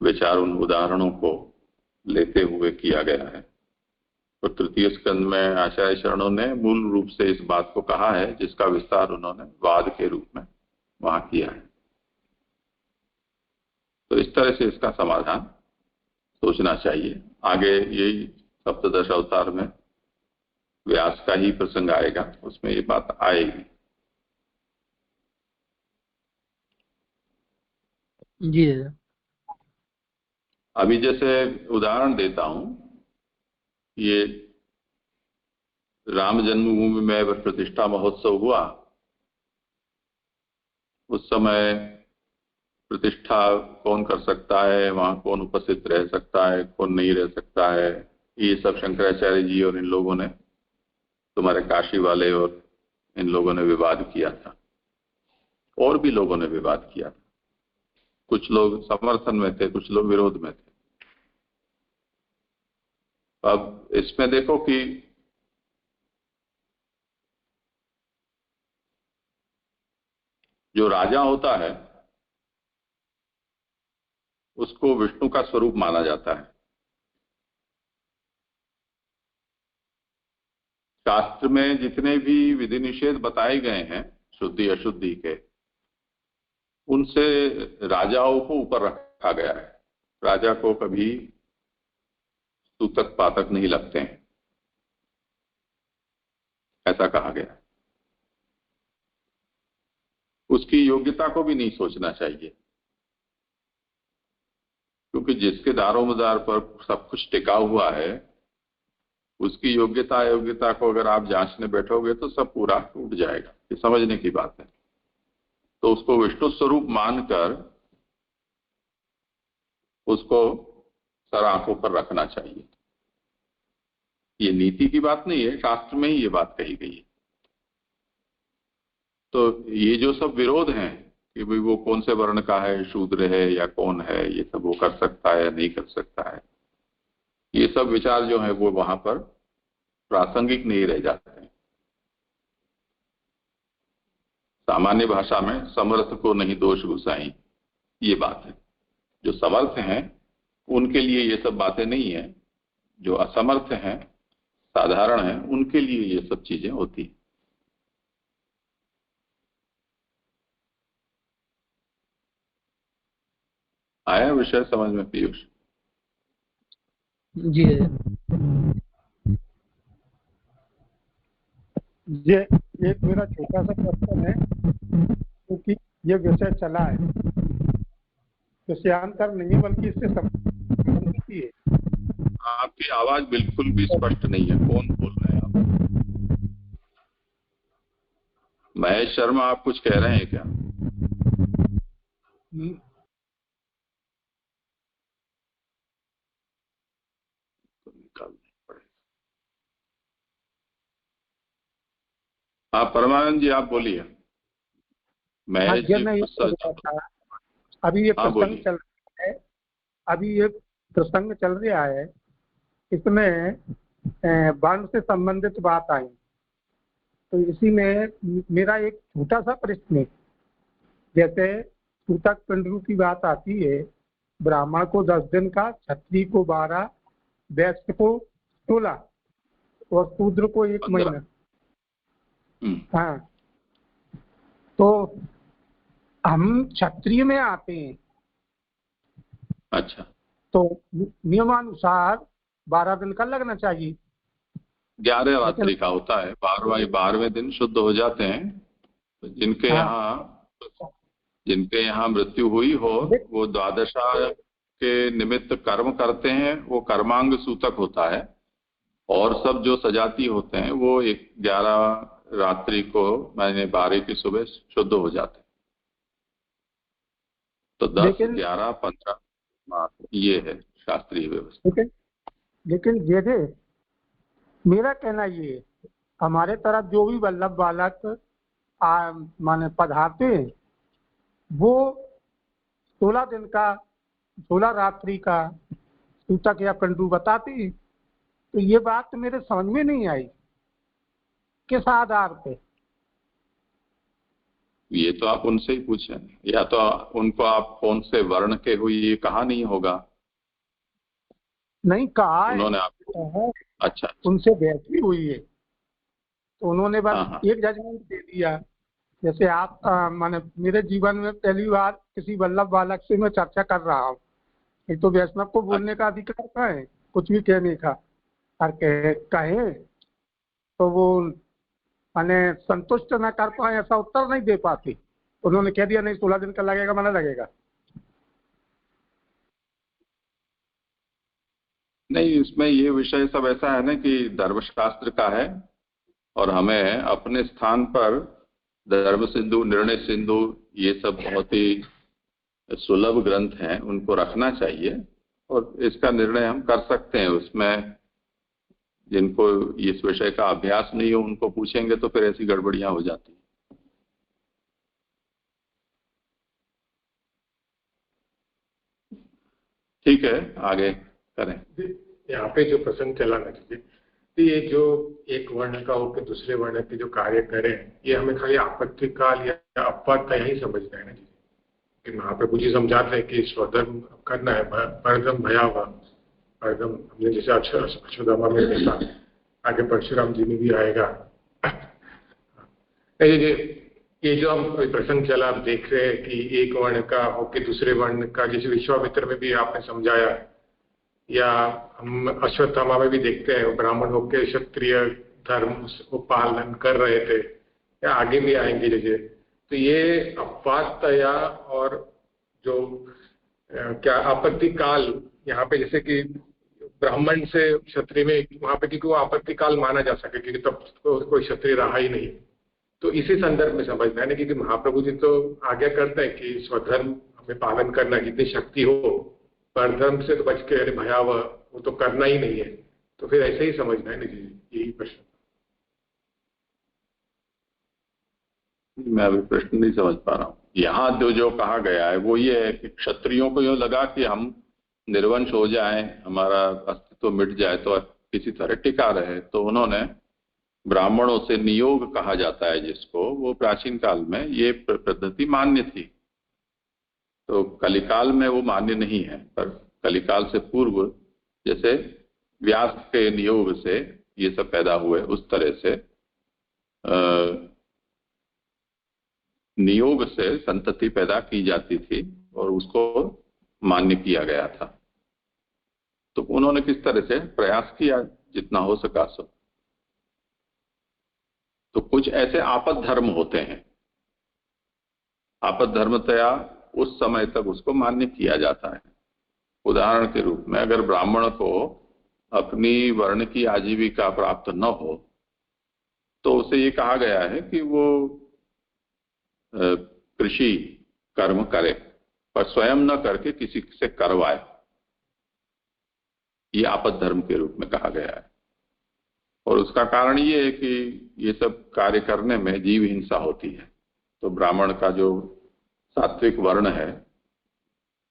विचार उन उदाहरणों को लेते हुए किया गया है। और तृतीय स्कंद में आचार्य शरणों ने मूल रूप से इस बात को कहा है, जिसका विस्तार उन्होंने वाद के रूप में वहां किया है। तो इस तरह से इसका समाधान सोचना चाहिए। आगे यही सप्तदश अवतार में व्यास का ही प्रसंग आएगा, उसमें ये बात आएगी। जी। अभी जैसे उदाहरण देता हूं, ये राम जन्मभूमि में प्रतिष्ठा महोत्सव हुआ। उस समय प्रतिष्ठा कौन कर सकता है, वहां कौन उपस्थित रह सकता है, कौन नहीं रह सकता है, ये सब शंकराचार्य जी और इन लोगों ने, तुम्हारे काशी वाले और इन लोगों ने विवाद किया था। और भी लोगों ने विवाद किया था। कुछ लोग समर्थन में थे, कुछ लोग विरोध में थे। अब इसमें देखो कि जो राजा होता है उसको विष्णु का स्वरूप माना जाता है। शास्त्र में जितने भी विधि निषेध बताए गए हैं शुद्धि अशुद्धि के, उनसे राजाओं को ऊपर रखा गया है। राजा को कभी सूतक पातक नहीं लगते हैं, ऐसा कहा गया। उसकी योग्यता को भी नहीं सोचना चाहिए, क्योंकि जिसके दारोमदार पर सब कुछ टिका हुआ है, उसकी योग्यता अयोग्यता को अगर आप जांचने बैठोगे तो सब पूरा टूट जाएगा। ये समझने की बात है। तो उसको विष्णु स्वरूप मानकर उसको सर आंखों पर रखना चाहिए। ये नीति की बात नहीं है, शास्त्र में ही ये बात कही गई है। तो ये जो सब विरोध हैं कि भाई वो कौन से वर्ण का है, शूद्र है या कौन है, ये सब वो कर सकता है या नहीं कर सकता है, ये सब विचार जो है वो वहां पर प्रासंगिक नहीं रह जाते हैं। सामान्य भाषा में समर्थ को नहीं दोष घुसाई, ये बात है। जो समर्थ हैं उनके लिए ये सब बातें नहीं है, जो असमर्थ हैं, साधारण हैं, उनके लिए ये सब चीजें होती हैं। आया विषय समझ में पीयूष? जी ये एक मेरा छोटा सा प्रश्न है, क्योंकि ये विषय चला है, विषयांतर नहीं है बल्कि इससे संबंधित ही है। आपकी आवाज बिल्कुल भी स्पष्ट नहीं है। कौन बोल रहे हैं आप? महेश शर्मा, आप कुछ कह रहे हैं क्या? हाँ परमानंद जी, आप बोलिए। महेश जी, अभी ये प्रसंग चल रहा है, अभी ये प्रसंग चल रहा है, इसमें वर्ण से संबंधित बात आई, तो इसी में मेरा एक छोटा सा प्रश्न है। जैसे सूतक पिंडरू की बात आती है, ब्राह्मण को 10 दिन का, क्षत्रिय को 12, वैश्य को 16 और शूद्र को 1 महीना। हाँ, तो हम क्षत्रिय में आते हैं। अच्छा, तो नियमानुसार 12 दिन का लगना चाहिए। 11 रात्रि का होता है, 12वें दिन शुद्ध हो जाते हैं। जिनके यहाँ मृत्यु हुई हो वो द्वादशा के निमित्त कर्म करते हैं, वो कर्मांग सूतक होता है। और सब जो सजाती होते हैं वो 11 रात्रि को, मैंने 12 की सुबह शुद्ध हो जाते हैं। तो 10, 11, 15 ये है शास्त्रीय व्यवस्था। लेकिन ये मेरा कहना ये है, हमारे तरफ जो भी वल्लभ बालक माने पधारते हैं, वो 16 दिन का, 16 रात्रि का सूतक या पिंडू बताते हैं। तो ये बात मेरे समझ में नहीं आई, किस आधार पे? ये तो आप उनसे ही पूछें, या तो उनको आप कौन से वर्ण के हुई ये कहा नहीं होगा। नहीं कहा उन्होंने आपको? अच्छा, उनसे बहस भी हुई है, तो उन्होंने बस एक जजमेंट दे दिया। जैसे आप माने मेरे जीवन में पहली बार किसी वल्लभ बालक से मैं चर्चा कर रहा हूँ। एक तो वैष्णव को बोलने का अधिकार का है, कुछ भी कहने का, और कहे तो वो माने संतुष्ट न कर पाए, ऐसा उत्तर नहीं दे पाते। उन्होंने कह दिया नहीं 16 दिन का लगेगा, माना लगेगा। नहीं, इसमें ये विषय सब ऐसा है ना कि धर्मशास्त्र का है, और हमें अपने स्थान पर धर्म सिंधु, निर्णय सिंधु, ये सब बहुत ही सुलभ ग्रंथ हैं, उनको रखना चाहिए और इसका निर्णय हम कर सकते हैं। उसमें जिनको इस विषय का अभ्यास नहीं हो उनको पूछेंगे तो फिर ऐसी गड़बड़ियां हो जाती हैं। ठीक है, आगे करें। यहाँ पे जो प्रसंग चला ना जी, तो ये जो एक वर्ण का होकर दूसरे वर्ण के जो कार्य करें, ये हमें खाली आपत्ति काल या अपवाद यही समझना है ना जी। कि महाप्रभु जी समझाते हैं कि स्वधर्म करना है, परधर्म भयावह। परधर्म हमने जैसे अक्षोधामा में देखा, आगे परशुराम जी में भी आएगा। ये जो हम प्रसंग चला, आप देख रहे हैं कि एक वर्ण का होके दूसरे वर्ण का, जैसे विश्वामित्र में भी आपने समझाया, या हम अश्वत्थामा में भी देखते हैं ब्राह्मण होके क्षत्रिय धर्म को पालन कर रहे थे, या आगे भी आएंगे जैसे। तो ये अपवादतया और जो क्या आपत्ति काल यहाँ पे, जैसे कि ब्राह्मण से क्षत्रिय में वहां पे, क्योंकि वो आपत्ति काल माना जा सके क्योंकि तब कोई क्षत्रिय रहा ही नहीं। तो इसी संदर्भ में समझना है ना, क्योंकि महाप्रभु जी तो आज्ञा करते हैं कि स्वधर्म हमें पालन करना, जितनी शक्ति हो, परधर्म से तो बच के, अरे भयावह वो तो करना ही नहीं है। तो फिर ऐसे ही समझना है ना जी, यही प्रश्न। मैं अभी प्रश्न नहीं समझ पा रहा हूँ। यहाँ जो कहा गया है वो ये है कि क्षत्रियों को यूँ लगा कि हम निर्वंश हो जाएं, हमारा अस्तित्व मिट जाए, तो किसी तरह टिका रहे। तो उन्होंने ब्राह्मणों से नियोग कहा जाता है जिसको, वो प्राचीन काल में ये पद्धति मान्य थी। तो कलिकाल में वो मान्य नहीं है, पर कलिकाल से पूर्व जैसे व्यास के नियोग से ये सब पैदा हुए, उस तरह से नियोग से संतति पैदा की जाती थी और उसको मान्य किया गया था। तो उन्होंने किस तरह से प्रयास किया जितना हो सका सो। तो कुछ ऐसे आपद धर्म होते हैं, आपद धर्मतया उस समय तक उसको मान्य किया जाता है। उदाहरण के रूप में अगर ब्राह्मण को अपनी वर्ण की आजीविका प्राप्त न हो तो उसे ये कहा गया है कि वो कृषि कर्म करे, पर स्वयं न करके किसी से करवाए। ये आपद धर्म के रूप में कहा गया है। और उसका कारण ये है कि ये सब कार्य करने में जीव हिंसा होती है। तो ब्राह्मण का जो सात्विक वर्ण है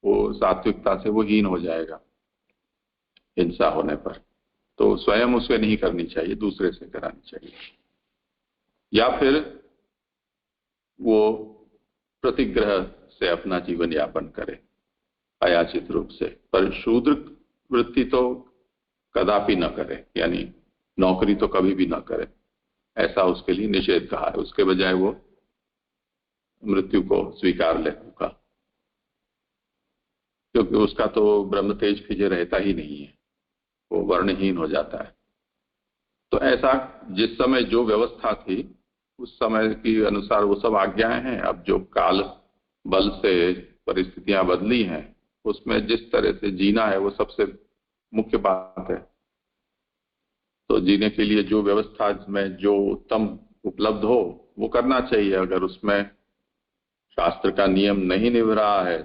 वो सात्विकता से वो हीन हो जाएगा हिंसा होने पर। तो स्वयं उसे नहीं करनी चाहिए, दूसरे से करानी चाहिए। या फिर वो प्रतिग्रह से अपना जीवन यापन करे अयाचित रूप से, पर शूद्र वृत्ति तो कदापि न करे, यानी नौकरी तो कभी भी न करे, ऐसा उसके लिए निषेध कहा है। उसके बजाय वो मृत्यु को स्वीकार ले उनका, क्योंकि उसका तो ब्रह्म तेज फिजे रहता ही नहीं है, वो वर्णहीन हो जाता है। तो ऐसा जिस समय जो व्यवस्था थी उस समय के अनुसार वो सब आज्ञाएं हैं। अब जो काल बल से परिस्थितियां बदली हैं उसमें जिस तरह से जीना है वो सबसे मुख्य बात है। तो जीने के लिए जो व्यवस्था में जो उत्तम उपलब्ध हो वो करना चाहिए। अगर उसमें शास्त्र का नियम नहीं निभ रहा है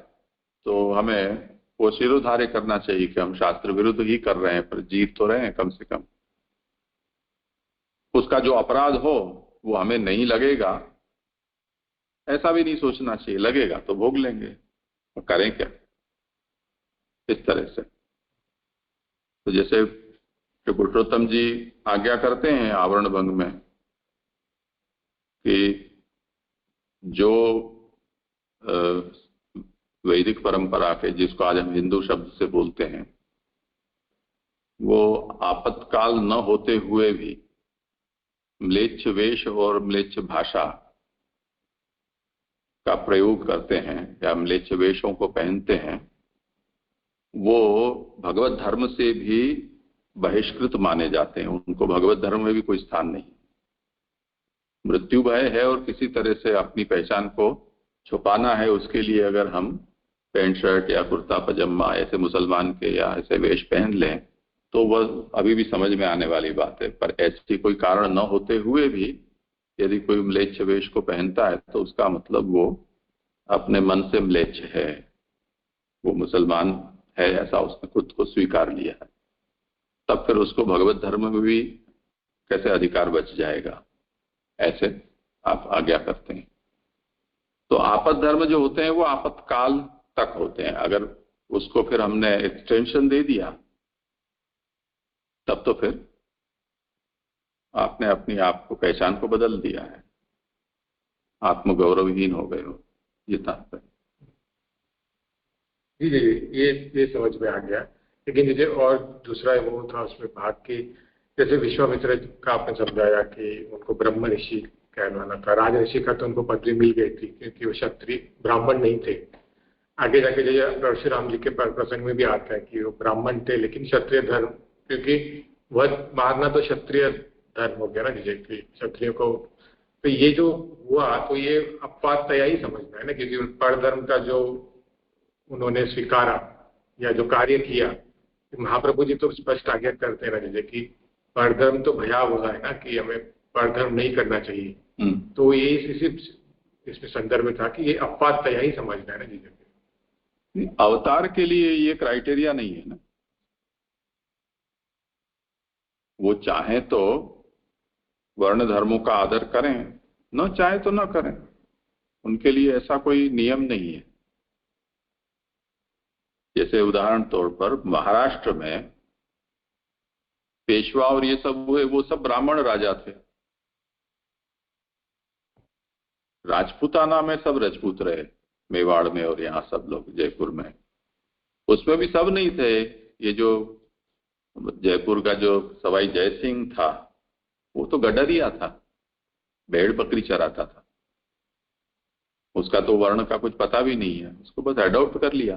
तो हमें वो शिरोधार्य करना चाहिए कि हम शास्त्र विरुद्ध ही कर रहे हैं, पर जीत तो रहे हैं कम से कम। उसका जो अपराध हो वो हमें नहीं लगेगा ऐसा भी नहीं सोचना चाहिए, लगेगा तो भोग लेंगे, और करें क्या इस तरह से। तो जैसे श्री पुरुषोत्तम जी आज्ञा करते हैं आवरण भंग में कि जो वैदिक परंपरा के, जिसको आज हम हिंदू शब्द से बोलते हैं, वो आपत्काल न होते हुए भी म्लेच्छ वेश और म्लेच्छ भाषा का प्रयोग करते हैं या म्लेच्छ वेशों को पहनते हैं, वो भगवत धर्म से भी बहिष्कृत माने जाते हैं। उनको भगवत धर्म में भी कोई स्थान नहीं। मृत्यु भय है और किसी तरह से अपनी पहचान को छुपाना है, उसके लिए अगर हम पैंट शर्ट या कुर्ता पजामा ऐसे मुसलमान के या ऐसे वेश पहन लें तो वह अभी भी समझ में आने वाली बात है। पर ऐसी कोई कारण न होते हुए भी यदि कोई म्लेच्छ वेश को पहनता है तो उसका मतलब वो अपने मन से म्लेच्छ है, वो मुसलमान है, ऐसा उसने खुद को स्वीकार लिया है। तब फिर उसको भगवत धर्म में भी कैसे अधिकार बच जाएगा, ऐसे आप आज्ञा करते हैं। तो आपद धर्म जो होते हैं वो आपत्काल तक होते हैं। अगर उसको फिर हमने एक्सटेंशन दे दिया तब तो फिर आपने अपनी आप को पहचान को बदल दिया है, आत्मगौरवहीन हो गए हो, ये तात्पर्य। जी जी, ये समझ में आ गया। लेकिन मुझे और दूसरा वो था उसमें भाग की, जैसे विश्वामित्र का आपने समझाया कि उनको ब्रह्म ऋषि कहलाना था। राज ऋषि का तो उनको पदवी मिल गई थी क्योंकि वो क्षत्रिय ब्राह्मण नहीं थे। आगे जाके जो परशुराम जी के प्रसंग में भी आता है कि वो ब्राह्मण थे लेकिन क्षत्रिय धर्म, क्योंकि वह मारना तो क्षत्रिय धर्म हो गया ना, जैसे कि क्षत्रियो को। तो ये जो हुआ तो ये अपवादतया ही समझना है ना, क्योंकि पर धर्म का जो उन्होंने स्वीकारा या जो कार्य किया, महाप्रभु जी तो स्पष्ट आज्ञा करते हैं ना, जैसे कि परधर्म तो भयावह है ना, कि हमें परधर्म नहीं करना चाहिए। तो ये इसमें संदर्भ में था कि ये अपवादतया ही समझना है ना जी। अवतार के लिए ये क्राइटेरिया नहीं है ना, वो चाहे तो वर्ण धर्मों का आदर करें, न चाहे तो न करें, उनके लिए ऐसा कोई नियम नहीं है। जैसे उदाहरण तौर पर महाराष्ट्र में पेशवा और ये सब हुए, वो सब ब्राह्मण राजा थे। राजपूताना में सब राजपूत रहे, मेवाड़ में और यहाँ सब लोग जयपुर में, उसमें भी सब नहीं थे। ये जो जयपुर का जो सवाई जय सिंह था वो तो गडरिया था, भेड़ बकरी चराता था, उसका तो वर्ण का कुछ पता भी नहीं है, उसको बस अडॉप्ट कर लिया,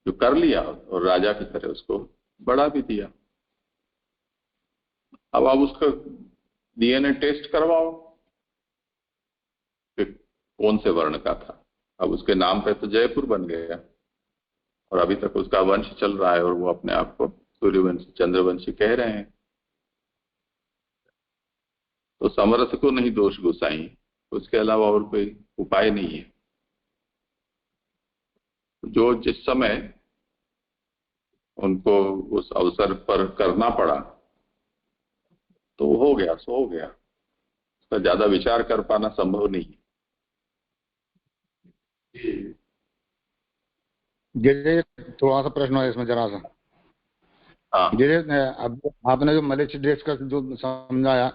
जो कर लिया और राजा की तरह उसको बढ़ा भी दिया। अब आप उसका डीएनए टेस्ट करवाओ कि कौन से वर्ण का था। अब उसके नाम पे तो जयपुर बन गया और अभी तक उसका वंश चल रहा है और वो अपने आप को सूर्यवंशी चंद्रवंशी कह रहे हैं। तो समरस को नहीं दोष गुसाई, उसके अलावा और कोई उपाय नहीं है। जो जिस समय उनको उस अवसर पर करना पड़ा तो हो गया, सो हो गया, उसका ज्यादा विचार कर पाना संभव नहीं है। जैसे थोड़ा सा प्रश्न है इसमें जरा सा। हाँ, जैसे अब आपने जो मलेच्छ ड्रेस का जो समझाया,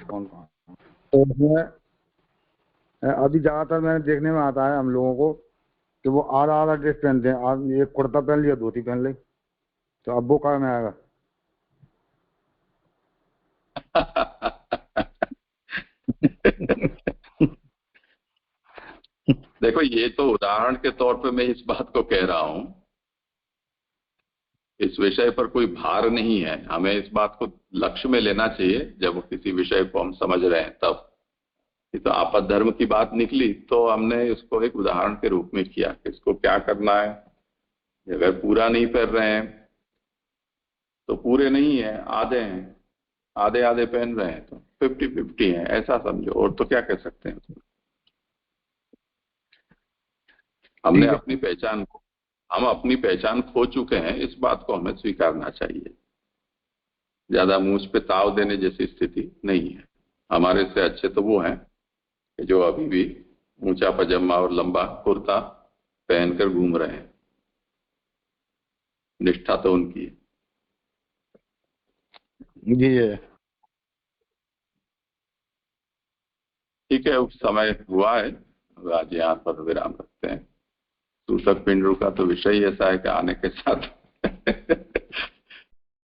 कौन तो उसमें अभी ज्यादातर मैंने देखने में आता है हम लोगों को कि वो आधा आधा ड्रेस पहनते हैं, एक कुर्ता पहन लिया, धोती पहन ली, तो अब वो कहाँ में आएगा? देखो, ये तो उदाहरण के तौर पे मैं इस बात को कह रहा हूं, इस विषय पर कोई भार नहीं है। हमें इस बात को लक्ष्य में लेना चाहिए जब किसी विषय को हम समझ रहे हैं। तब ये तो आपद धर्म की बात निकली तो हमने इसको एक उदाहरण के रूप में किया कि इसको क्या करना है। अगर पूरा नहीं पहन रहे हैं तो पूरे नहीं है, आधे हैं, आधे आधे पहन रहे हैं तो 50-50 है, ऐसा समझो। और तो क्या कह सकते हैं। हमने अपनी पहचान को, हम अपनी पहचान खो चुके हैं, इस बात को हमें स्वीकारना चाहिए। ज्यादा मूंछ पे ताव देने जैसी स्थिति नहीं है। हमारे से अच्छे तो वो हैं जो अभी भी ऊंचा पजामा और लंबा कुर्ता पहनकर घूम रहे हैं। निष्ठा तो उनकी है। जी है। ठीक है, समय हुआ है, आज यहाँ पर विराम रखते हैं। सूतक पिंडरू का तो विषय ऐसा है कि आने के साथ